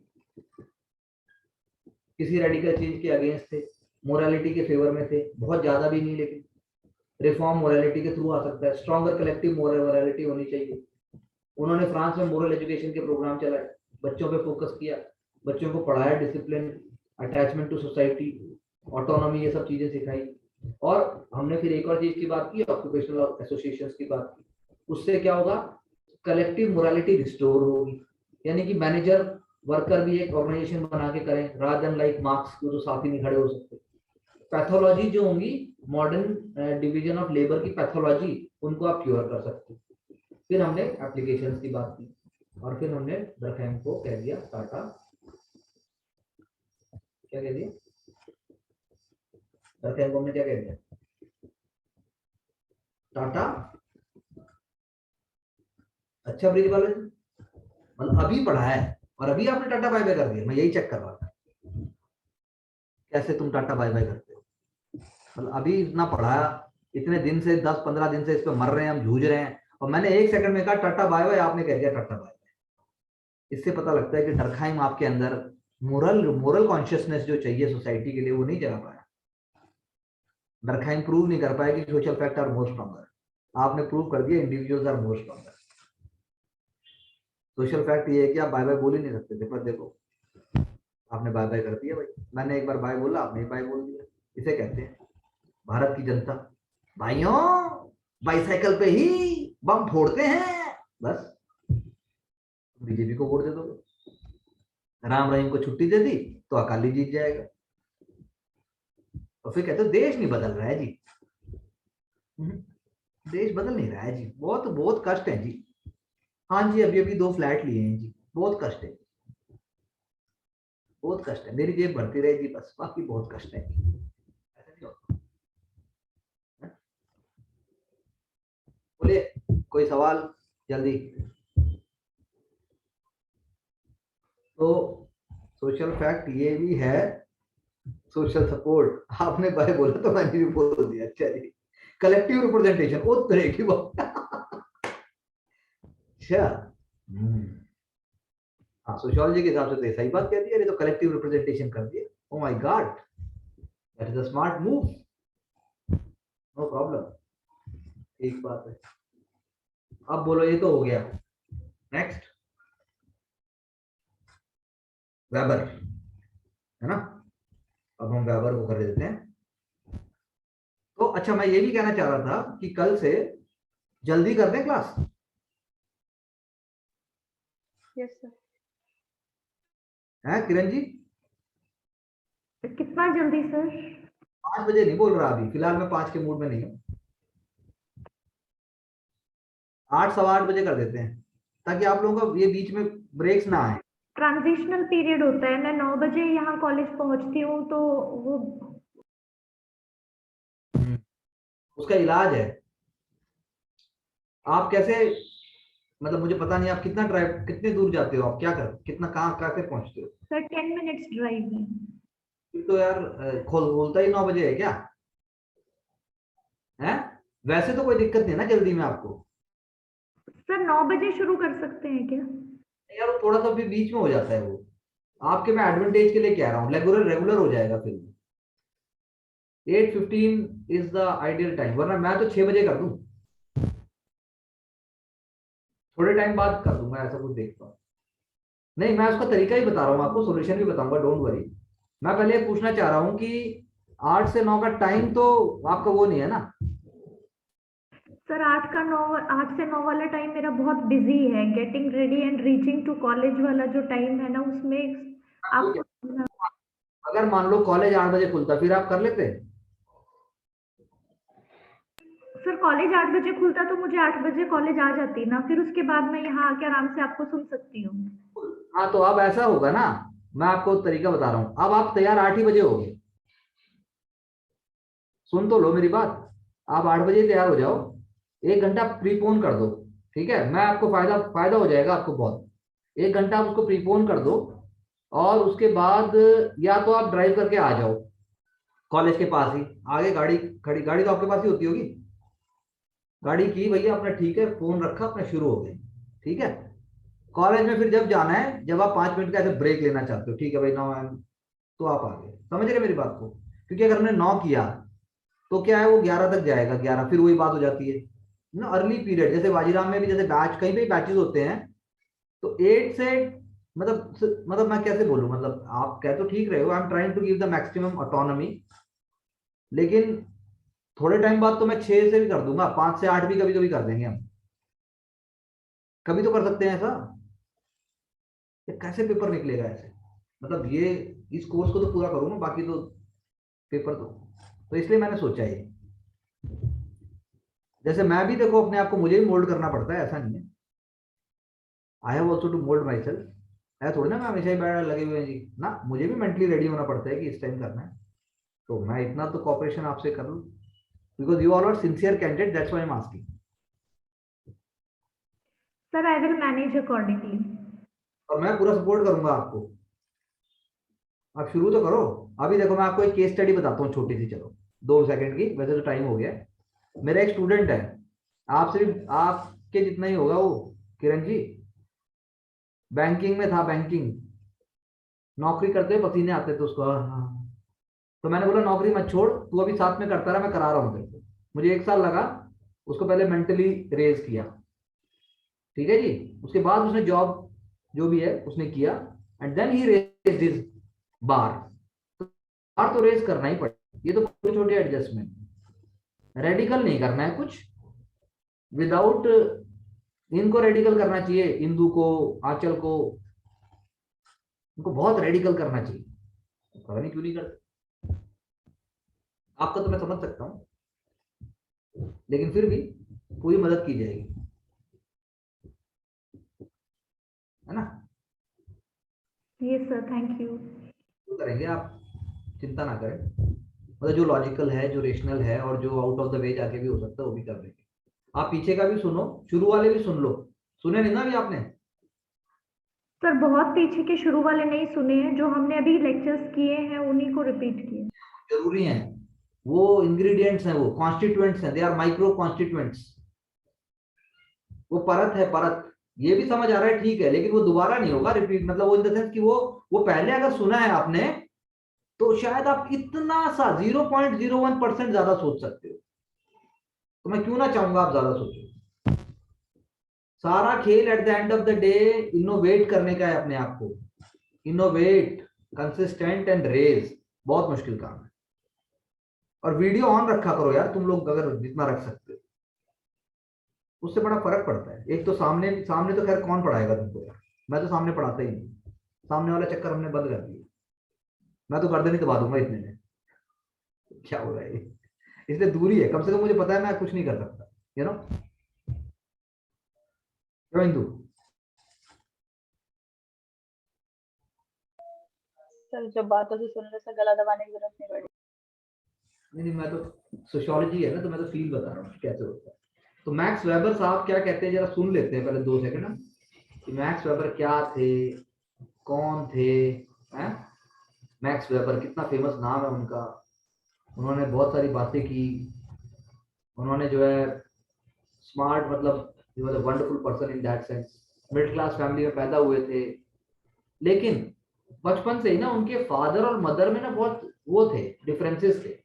किसी रेडिकल चेंज के अगेंस्ट थे, मोरालिटी के फेवर में थे, बहुत ज्यादा भी नहीं, लेकिन रिफॉर्म मोरालिटी के थ्रू आ सकता है, स्ट्रॉन्गर कलेक्टिव मोरालिटी होनी चाहिए। उन्होंने फ्रांस में मोरल एजुकेशन के प्रोग्राम चलाए, बच्चों पे फोकस किया, बच्चों को पढ़ाया, discipline, attachment to society, autonomy, ये सब चीजें सिखाई। और हमने फिर एक और चीज की बात की, ऑक्यूपेशनल एसोसिएशंस की बात की। उससे क्या होगा, कलेक्टिव मोरालिटी रिस्टोर होगी, यानी कि मैनेजर वर्कर भी एक ऑर्गेनाइजेशन बना के करें, रादर देन लाइक मार्क्स को जो साथ ही नहीं खड़े हो सकते। पैथोलॉजी जो होंगी मॉडर्न डिवीजन ऑफ लेबर की पैथोलॉजी, उनको आप क्योर कर सकते। फिर हमने एप्लीकेशंस की बात की, और फिर हमने दरखाइन को कह दिया टाटा, क्या कह दिया, डरखाइम को हमने क्या कह दिया? टाटा अच्छा ब्रिज वाले, मतलब अभी पढ़ा है और अभी आपने टाटा बाय बाय कर दिया। मैं यही चेक कर रहा था कैसे तुम टाटा बाय बाय करते हो। मतलब अभी इतना पढ़ा, इतने दिन से 10-15 दिन से इस पे मर रहे हैं हम, जूझ रहे हैं, और मैंने 1 सेकंड में कहा टाटा बाय बाय, आपने कह दिया टाटा बाय बाय। इससे पता लगता है कि डरखाइम आपके अंदर मोरल कॉन्शियसनेस जो चाहिए सोसाइटी के लिए वो नहीं जगा पाया। डरखाइम प्रूव नहीं कर पाया कि social fact are more stronger. आपने प्रूव कर दिया individuals are more stronger. Social fact ये है कि आप बाय बाय बोल ही नहीं सकते थे, पर देखो आपने बाय बाय कर दिया भाई। मैंने एक बार बाय बोला, आपने बाय बोल दिया। इसे कहते हैं भारत की जनता। भाइयों बाईसाइकिल पे ही बम फोड़ते हैं, बस बीजेपी को वोट दे दोगे। राम रहीम को छुट्टी दे दी तो अकाली जीत जाएगा। और फिर कहते हो देश नहीं बदल रहा है जी। देश बदल नहीं रहा है जी, बहुत बहुत कष्ट है जी। हाँ जी, अभी अभी 2 फ्लैट लिए हैं जी, बहुत कष्ट है, बहुत कष्ट है। मेरी जेब भरती रहेगी बस, बाकी बहुत कष्ट है। ऐसा नहीं होता। बोलिए कोई सवाल जल्दी। तो सोशल फैक्ट ये भी है, सोशल सपोर्ट आपने बाय बोला तो मैंने भी बोल दिया। अच्छा जी, कलेक्टिव रिप्रेजेंटेशन वो तरह की बात। अच्छा हाँ, सोशियोलॉजी के हिसाब से तो सही बात कह दी, तो कलेक्टिव रिप्रेजेंटेशन कर दिया। Oh my God, that is a smart move, no problem. एक बात है। अब बोलो, ये तो हो गया। नेक्स्ट वेबर है ना, अब हम वेबर को कर देते हैं। तो अच्छा, मैं ये भी कहना चाह रहा था कि कल से जल्दी कर दें क्लास। Yes sir. है किरण जी? कितना जल्दी सर? 5 बजे नहीं बोल रहा अभी, फिलहाल मैं 5 के मूड में नहीं हूँ। 8 सवा 8 बजे कर देते हैं, ताकि आप लोगों का ये बीच में ब्रेक्स ना आए। ट्रांजिशनल पीरियड होता है, मैं 9 बजे यहाँ कॉलेज पहुँचती हूँ तो वो उसका इलाज है। आप कैसे, मतलब मुझे पता नहीं आप कितना ड्राइव, कितने दूर जाते हो आप, क्या कर, कितना कहाँ कैसे पहुंचते हो? सर 10 मिनट्स ड्राइव है। फिर तो यार खोलता ही 9 बजे है क्या? है वैसे तो कोई दिक्कत नहीं ना जल्दी में आपको। सर 9 बजे शुरू कर सकते हैं क्या? यार वो थोड़ा सा फिर बीच में हो जाता है वो, आपके मैं एडवांटेज के लिए कह रहा हूँ, रेगुलर रेगुलर हो जाएगा फिर। 8:15 इज द आइडियल टाइम, वरना मैं तो 6 बजे कर दूं, थोड़े टाइम बाद कर दूंगा, ऐसा कुछ देखता हूँ। नहीं, मैं उसका तरीका ही बता रहा हूँ आपको, सोल्यूशन भी बताऊंगा, डोंट वरी। मैं पहले ये पूछना चाह रहा हूँ कि 8 से 9 का टाइम तो आपका वो नहीं है ना? सर 8 से 9 वाला टाइम मेरा बहुत बिजी है, getting ready and reaching to college वाला जो टाइम है ना उसमें आपको। अगर मान लो कॉलेज 8 बजे खुलता, फिर आप कर लेते? सर कॉलेज 8 बजे खुलता तो मुझे 8 बजे कॉलेज आ जाती ना, फिर उसके बाद मैं यहाँ आके आराम से आपको सुन सकती हूँ। हाँ, तो अब ऐसा होगा ना, मैं आपको तरीका बता रहा हूँ। अब आप तैयार 8 ही बजे हो गए, सुन तो लो मेरी बात। आप 8 बजे तैयार हो जाओ, 1 घंटा प्रीपोन कर दो, ठीक है? मैं आपको फायदा फायदा हो जाएगा आपको बहुत। 1 घंटा आप उसको प्रीपोन कर दो, और उसके बाद या तो आप ड्राइव करके आ जाओ कॉलेज के पास ही, आगे गाड़ी खड़ी, गाड़ी तो आपके पास ही होती होगी, गाड़ी की भैया अपना, ठीक है, फोन रखा अपना, शुरू हो गए, ठीक है? कॉलेज में फिर जब जाना है, जब आप 5 मिनट का ऐसे ब्रेक लेना चाहते हो, ठीक है भाई 9 तो आप आ गए, समझ रहे मेरी बात को? क्योंकि अगर हमने 9 किया तो क्या है, वो 11 तक जाएगा, 11 फिर वही बात हो जाती है ना, अर्ली पीरियड। जैसे वाजीराम में भी जैसे बैच, कहीं पे बैचेस होते हैं, तो 8 से, मतलब मैं कैसे बोलूं, मतलब आप कह तो ठीक रहे हो, I am trying to give the maximum autonomy, लेकिन थोड़े टाइम बाद तो मैं 6 से भी कर दूंगा, 5 से 8 भी कभी कभी कर देंगे हम, कभी तो कर सकते हैं ऐसा। ये कैसे पेपर निकलेगा ऐसे, मतलब ये, इस कोर्स को तो पूरा करूँ ना, बाकी तो पेपर तो इसलिए मैंने सोचा ये, जैसे मैं भी देखो अपने आप को, मुझे भी मोल्ड करना पड़ता है, ऐसा नहीं है। I have also to mould myself. है थोड़ी ना मैं हमेशा ही बैठ लगे हुए हैं जी ना, मुझे भी मेंटली रेडी होना पड़ता है कि इस टाइम करना है। तो मैं इतना तो कॉपरेशन आपसे कर लूं, because you are sincere candidate, that's why I am asking. Sir I will manage accordingly. और मैं पूरा सपोर्ट करूंगा आपको। आप शुरू तो करो। अभी देखो मैं आपको एक केस स्टडी बताता हूँ छोटी सी, चलो 2 सेकंड की, वैसे तो टाइम हो गया है। मेरा एक स्टूडेंट है, आपसे भी आपके जितना ही होगा वो, किरण जी, बैंकिंग में था, बैंकिंग नौकरी करते हुए पसीने आते थे उसको। हाँ हाँ। तो मैंने बोला नौकरी मत छोड़, तू अभी साथ में करता रहा, मैं करा रहा हूँ तेरे को। मुझे 1 साल लगा उसको पहले मेंटली रेज किया, ठीक है जी। उसके बाद उसने जॉब जो भी है उसने किया, and then he raise his bar. Bar तो रेज करना ही पड़ेगा, ये तो छोटे छोटे एडजस्टमेंट, रेडिकल नहीं करना है कुछ। विदाउट इनको रेडिकल करना चाहिए, इंदु को, आंचल को, उनको बहुत रेडिकल करना चाहिए, पता नहीं क्यों नहीं करते। आपका तो मैं समझ सकता हूं, लेकिन फिर भी पूरी मदद की जाएगी, है ना। Yes sir, thank you. तो करेंगे आप, चिंता ना करें। मतलब जो लॉजिकल है, जो रेशनल है, और जो आउट ऑफ द वे जाके भी हो सकता है वो भी कर देंगे। आप पीछे का भी सुनो, शुरू वाले भी सुन लो। सुने नहीं ना अभी आपने? सर बहुत पीछे के शुरू वाले नहीं सुने हैं, जो हमने अभी लेक्चर्स किए हैं उन्हीं को रिपीट किए। जरूरी है, वो इंग्रेडिएंट्स हैं, वो कॉन्स्टिट्यूएंट्स हैं, दे आर माइक्रो कॉन्स्टिट्यूएंट्स। वो परत है, परत। ये भी समझ आ रहा है, ठीक है, लेकिन वो दोबारा नहीं होगा रिपीट, मतलब वो इन द सेंस कि वो पहले अगर सुना है आपने तो शायद आप इतना सा 0.01% ज्यादा सोच सकते हो। तो मैं क्यों ना चाहूंगा आप ज्यादा सोचो। सारा खेल at the end of the day innovate करने का है अपने आप को। इनोवेट, कंसिस्टेंट एंड रेज, बहुत मुश्किल काम है। और वीडियो ऑन रखा करो यार तुम लोग, अगर जितना रख सकते हो, उससे बड़ा फर्क पड़ता है। एक तो सामने सामने तो खैर कौन पढ़ाएगा तुमको यार, मैं तो सामने पढ़ाता ही नहीं, सामने वाला चक्कर हमने बंद कर दिया। मैं तो गर्दन ही दबा दूंगा इतने में, क्या हो रहा है ये। इसलिए दूरी है, कम से कम मुझे पता है मैं कुछ नहीं कर सकता, यू नो। क्यों हिंदू? सर जब बातों से सुनने से गला दबाने की जरूरत नहीं पड़ी। नहीं, मैं तो सोशियोलॉजी है ना, तो मैं तो फील बता रहा हूँ कैसे होता है। तो मैक्स वेबर साहब क्या कहते हैं, जरा सुन लेते हैं पहले 2 सेकंड ना, कि मैक्स वेबर क्या थे, कौन थे, हैं? मैक्स वेबर कितना फेमस नाम है उनका, उन्होंने बहुत सारी बातें की। उन्होंने जो है स्मार्ट, मतलब he was a wonderful person in that sense. Middle class family में पैदा हुए थे, लेकिन बचपन से ही ना उनके फादर और मदर में ना बहुत वो थे, डिफरेंसेस थे।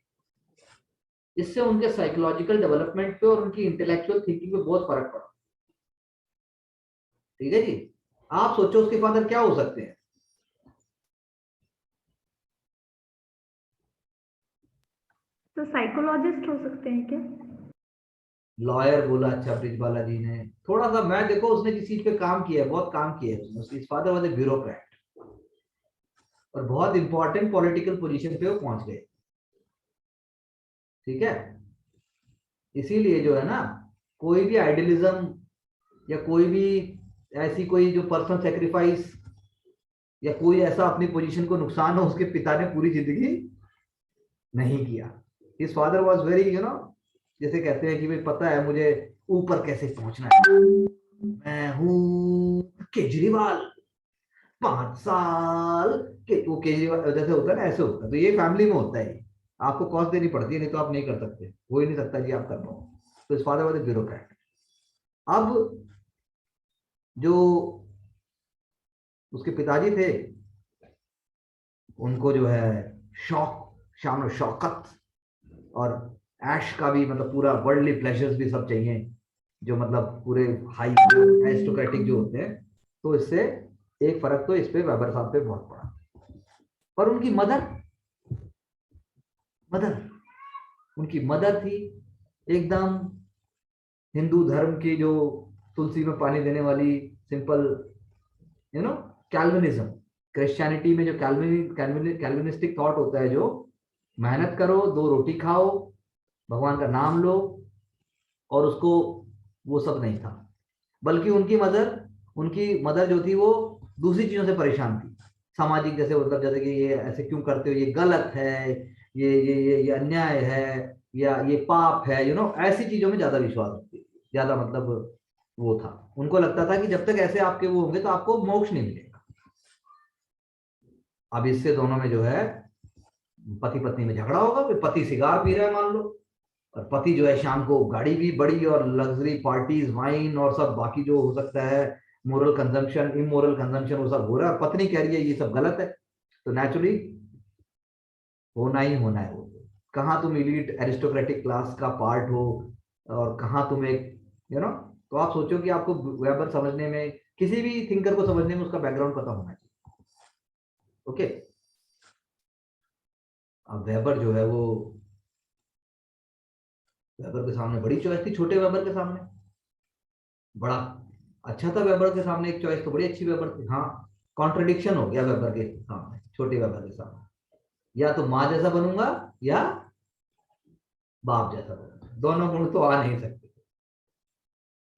इससे उनके साइकोलॉजिकल डेवलपमेंट पे और उनकी इंटेलेक्चुअल थिंकिंग पे बहुत फर्क पड़ा। ठीक है जी। आप सोचो उसके फादर क्या हो सकते हैं। तो साइकोलॉजिस्ट हो सकते हैं क्या? लॉयर बोला, अच्छा ब्रिजबाला जी ने थोड़ा सा, मैं देखो उसने जिस चीज पे काम किया है, बहुत काम किया है उसने, उसके फादर वाज ए ब्यूरोक्रेट, और बहुत इंपॉर्टेंट पॉलिटिकल पोजीशन पे वो पहुंच गए। ठीक है, इसीलिए जो है ना, कोई भी आइडियलिज्म या कोई भी ऐसी कोई जो पर्सनल सेक्रीफाइस या कोई ऐसा अपनी पोजीशन को नुकसान हो, उसके पिता ने पूरी जिंदगी नहीं किया। His father was very, you know, जैसे कहते हैं कि भाई पता है मुझे ऊपर कैसे पहुंचना है, मैं हूं केजरीवाल, 5 साल के, वो केजरीवाल जैसे होता है ना, ऐसे होता है। तो ये फैमिली में होता है, आपको कॉस्ट देनी पड़ती है, नहीं तो आप नहीं कर सकते, हो ही नहीं सकता जी आप कर पाओ। तो इस फादर वाज ब्यूरोक्रेट। अब जो उसके पिताजी थे, उनको जो है शौक, शान शौकत और ऐश का भी, मतलब पूरा वर्ल्डली प्लेजर्स भी सब चाहिए, जो मतलब पूरे हाई एरिस्टोक्रेटिक जो होते हैं। तो इससे एक फर्क तो इस पे वेबर साहब पे बहुत पड़ा। पर उनकी मदर, मदर उनकी मदर थी एकदम हिंदू धर्म की, जो तुलसी में पानी देने वाली simple, you know, Calvinism. Christianity में जो कैल्विनिस्टिक थॉट होता है, जो मेहनत करो, 2 रोटी खाओ, भगवान का नाम लो, और उसको, वो सब नहीं था। बल्कि उनकी मदर जो थी वो दूसरी चीजों से परेशान थी, सामाजिक, जैसे मतलब जैसे कि ये ऐसे क्यों करते हो, ये गलत है, ये अन्याय है या ये पाप है, ऐसी चीजों में ज्यादा विश्वास रखती थी, ज्यादा मतलब वो था। उनको लगता था कि जब तक ऐसे आपके वो होंगे तो आपको मोक्ष नहीं मिलेगा। अब इससे दोनों में जो है पति पत्नी में झगड़ा होगा, फिर पति सिगार पी रहा है मान लो, और पति जो है शाम को गाड़ी भी बड़ी और लग्जरी पार्टीज, वाइन और सब बाकी जो हो सकता है मोरल कंजम्पशन, इमोरल कंजम्पशन, वो सब हो रहा है। पत्नी कह रही है ये सब गलत है, तो नेचुरली होना ही होना है। वो कहाँ तुम इलीट एरिस्टोक्रेटिक क्लास का पार्ट हो और कहाँ तुम एक तो आप सोचो कि आपको वेबर समझने में, किसी भी थिंकर को समझने में उसका बैकग्राउंड पता होना चाहिए। ओके, अब वेबर जो है वो, वेबर के सामने बड़ी चॉइस थी, छोटे वेबर के सामने बड़ा अच्छा था। वेबर के सामने एक चॉइस तो बड़ी अच्छी वेबर थी। हाँ, कॉन्ट्रडिक्शन हो गया वेबर के सामने, छोटे वेबर के सामने, या तो माँ जैसा बनूंगा या बाप जैसा बनूंगा, दोनों गुण तो आ नहीं सकते।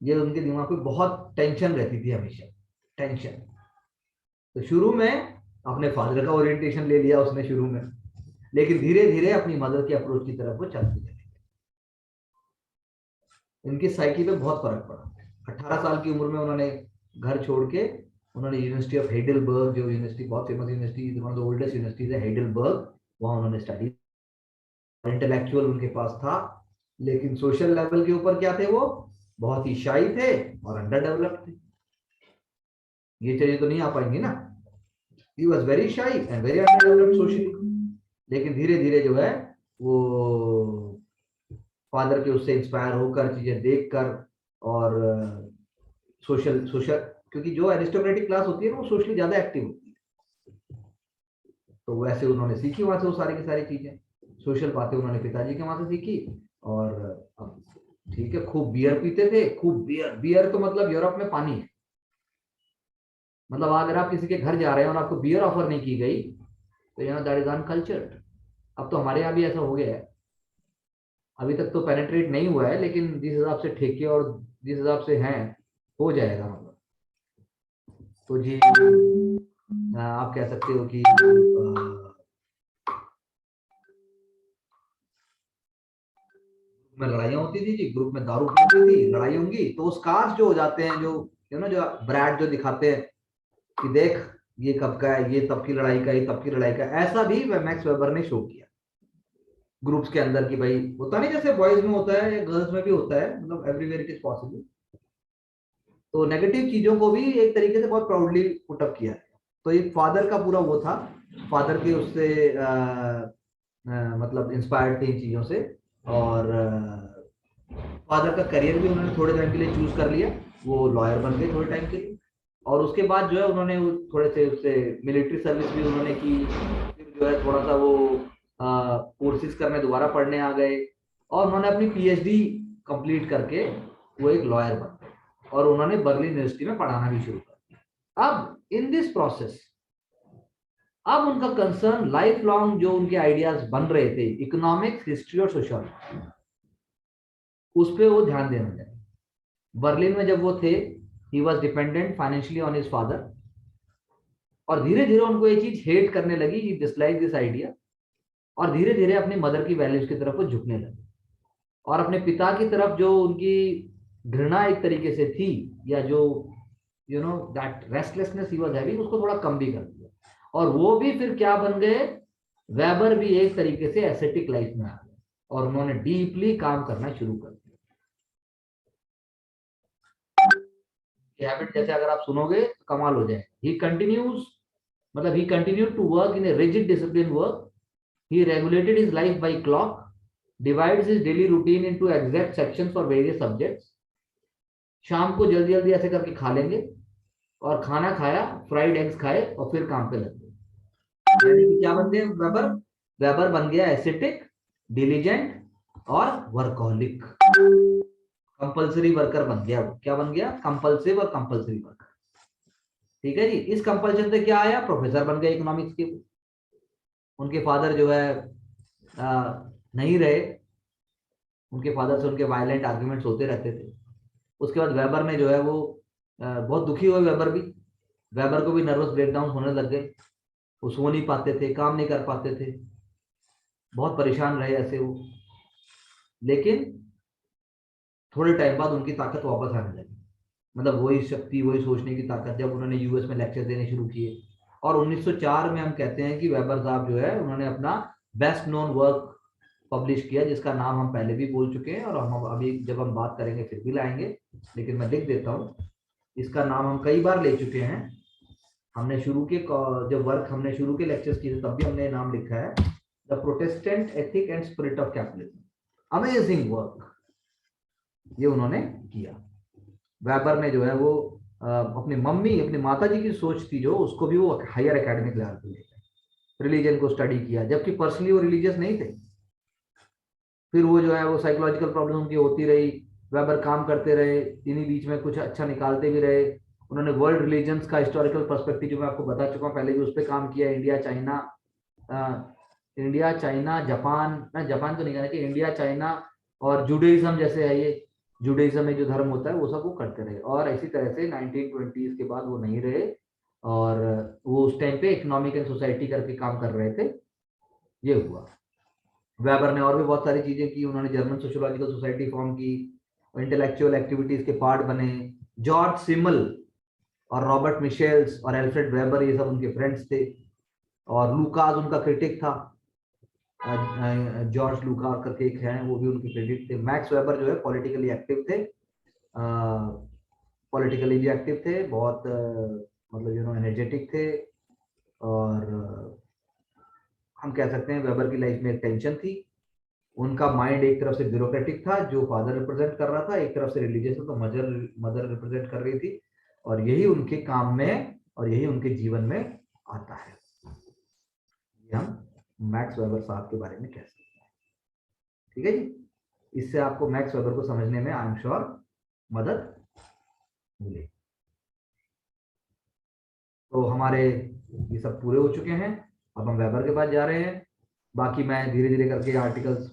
ये उनके दिमाग में बहुत टेंशन रहती थी, हमेशा टेंशन। तो शुरू में अपने फादर का ओरिएंटेशन ले लिया उसने शुरू में, लेकिन धीरे धीरे अपनी मदर की अप्रोच की तरफ वो चलती चली। इनकी साइकी पे बहुत फर्क पड़ा। 18 साल की उम्र में उन्होंने घर छोड़ के उन्होंने यूनिवर्सिटी ऑफ हेडलबर्ग, जो यूनिवर्सिटी बहुत famous university, one of the oldest universities है हेडलबर्ग, वहां उन्होंने स्टडी। इंटेलेक्चुअल उनके पास था, लेकिन सोशल लेवल के ऊपर क्या थे, वो बहुत ही शाई थे और अंडर डेवलप्ड थे। ये चीजें तो नहीं आ पाएंगी ना। He was very shy and very under developed socially, लेकिन धीरे धीरे जो है वो फादर के उससे इंस्पायर होकर, चीजें देखकर, और सोशल सोशल क्योंकि जो एरिस्टोक्रेटिक क्लास होती है ना वो सोशली ज्यादा एक्टिव होती है, तो वैसे उन्होंने सीखी वहां से वो सारी की सारी चीजें, सोशल बातें उन्होंने पिताजी के वहां से सीखी। और अब ठीक है, खूब बियर पीते थे, खूब बियर। बियर तो मतलब यूरोप में पानी है। मतलब अगर आप किसी के घर जा रहे हैं और आपको बियर ऑफर नहीं की गई तो यहाँ दैट इज अनकल्चर्ड। अब तो हमारे यहाँ भी ऐसा हो गया है, अभी तक तो पेनेट्रेट नहीं हुआ है, लेकिन जिस हिसाब से ठेके और जिस हिसाब से हैं हो जाएगा मतलब। तो जी आप कह सकते हो कि में लड़ाइयाँ होती थी जी, ग्रुप में दारू पीती थी, लड़ाई होंगी तो वो स्कार्स जो हो जाते हैं, जो जो ब्रैड जो दिखाते हैं कि देख ये कब का है, ये तब की लड़ाई का, ये तब की लड़ाई का, ऐसा भी मैक्स वेबर ने शो किया ग्रुप्स के अंदर कि भाई होता नहीं जैसे बॉयज में होता है, गर्ल्स में भी होता है, मतलब एवरीवेयर इट इज पॉसिबल। तो नेगेटिव चीजों को भी एक तरीके से बहुत प्राउडली पुटअप किया है। तो ये फादर का पूरा वो था, फादर के उससे मतलब इंस्पायर्ड थे इन चीजों से। और फादर का करियर भी उन्होंने थोड़े टाइम के लिए चूज कर लिया, वो लॉयर बन गए थोड़े टाइम के लिए। और उसके बाद जो है उन्होंने थोड़े से उससे मिलिट्री सर्विस भी उन्होंने की, फिर जो है थोड़ा सा वो कोर्सेज करने दोबारा पढ़ने आ गए, और उन्होंने अपनी पीएचडी कंप्लीट करके वो एक लॉयर बन गए, और उन्होंने बर्लिन यूनिवर्सिटी में पढ़ाना भी शुरू कर दिया। अब इन दिस प्रोसेस अब उनका कंसर्न लाइफ लॉन्ग जो उनके आइडियाज बन रहे थे, इकोनॉमिक्स, हिस्ट्री और सोशियोलॉजी, उस पर वो ध्यान देने लगे। बर्लिन में जब वो थे, he was dependent financially on his father, और धीरे धीरे उनको ये चीज हेट करने लगी, ही डिसलाइक दिस आइडिया, और धीरे धीरे अपनी मदर की वैल्यूज की तरफ वो झुकने लगे, और अपने पिता की तरफ जो उनकी घृणा एक तरीके से थी, या जो that restlessness he was having, उसको थोड़ा कम भी कर दिया। और वो भी फिर क्या बन गए, वेबर भी एक तरीके से एस्थेटिक लाइफ में आ गए, और उन्होंने डीपली काम करना शुरू कर दिया। हैबिट जैसे अगर आप सुनोगे तो कमाल हो जाए। ही कंटिन्यूज मतलब ही continued to work in a rigid discipline work. He regulated his life by clock, divides his daily routine into exact sections for various subjects. शाम को जल्दी जल्दी ऐसे करके खा लेंगे, और खाना खाया, फ्राइड एग्स खाए, और फिर काम पे लग गए। यानी कि क्या बन गए वेबर? वेबर बन गया एस्थेटिक, डिलीजेंट और वर्कहोलिक, कंपल्सरी वर्कर बन गया। वो क्या बन गया? कंपल्सिव और कंपल्सरी वर्कर। ठीक है जी। इस कंपल्शन से क्या आया? प्रोफेसर बन गए इकोनॉमिक्स के। उनके फादर जो है नहीं रहे, उनके फादर से उनके वायलेंट आर्ग्यूमेंट्स होते रहते थे। उसके बाद वेबर ने जो है वो बहुत दुखी हुए। वेबर को भी नर्वस ब्रेकडाउन होने लग गए, वो सो नहीं पाते थे, काम नहीं कर पाते थे। बहुत परेशान रहे ऐसे वो, लेकिन थोड़े टाइम बाद उनकी ताकत वापस आने लगी, मतलब वही शक्ति, वही सोचने की ताकत, जब उन्होंने यूएस में लेक्चर देने शुरू किए। और 1904 में हम कहते हैं कि वेबर साहब जो है उन्होंने अपना बेस्ट नोन वर्क पब्लिश किया, जिसका नाम हम पहले भी बोल चुके हैं और हम अभी जब हम बात करेंगे फिर भी लाएंगे, लेकिन मैं लिख देता हूँ। इसका नाम हम कई बार ले चुके हैं, हमने शुरू के जब वर्क हमने शुरू के लेक्चर्स किए तब भी हमने नाम लिखा है, the Protestant ethic and spirit of capitalism. Amazing work ये उन्होंने किया। वेबर ने जो है वो अपनी मम्मी, अपनी माता जी की सोच थी जो, उसको भी वो हायर एकेडमिक लेवल पे ले गए, रिलीजन को स्टडी किया, जबकि पर्सनली वो रिलीजियस नहीं थे। फिर वो जो है वो साइकोलॉजिकल प्रॉब्लम उनकी होती रही, वेबर काम करते रहे, इन्हीं बीच में कुछ अच्छा निकालते भी रहे। उन्होंने वर्ल्ड रिलीजन्स का हिस्टोरिकल पर्सपेक्टिव जो मैं आपको बता चुका हूँ पहले भी, उस पर काम किया। इंडिया चाइना जापान, जापान तो नहीं कहना कि इंडिया चाइना और जुडाइज्म जैसे है, ये जुडाइज्म में जो धर्म होता है वो सब वो करते रहे। और इसी तरह से 1920s के बाद वो नहीं रहे, और वो उस टाइम पे इकोनॉमिक एंड सोसाइटी करके काम कर रहे थे, ये हुआ। वेबर ने और भी बहुत सारी चीजें की, उन्होंने जर्मन सोशियोलॉजिकल सोसाइटी फॉर्म की, इंटेलेक्चुअल एक्टिविटीज के पार्ट बने। जॉर्ज सिमल और रॉबर्ट मिशेल्स और एल्फ्रेड वेबर ये सब उनके फ्रेंड्स थे, और लूकास उनका क्रिटिक था, जॉर्ज लूका करके एक है, वो भी उनके क्रिटिक थे। मैक्स वेबर जो है पॉलिटिकली एक्टिव थे, पॉलिटिकली भी एक्टिव थे बहुत, मतलब यू नो एनर्जेटिक थे। और हम कह सकते हैं वेबर की लाइफ में एक टेंशन थी, उनका माइंड एक तरफ से ब्यूरोक्रेटिक था जो फादर रिप्रेजेंट कर रहा था, एक तरफ से रिलीजियस तो मदर रिप्रेजेंट कर रही थी, और यही उनके काम में और यही उनके जीवन में आता है। ये हम मैक्स वेबर साहब के बारे में कह सकते हैं। ठीक है जी, इससे आपको मैक्स वेबर को समझने में आई एम श्योर मदद मिलेगी। तो हमारे ये सब पूरे हो चुके हैं, अब हम वेबर के पास जा रहे हैं। बाकी मैं धीरे धीरे करके आर्टिकल्स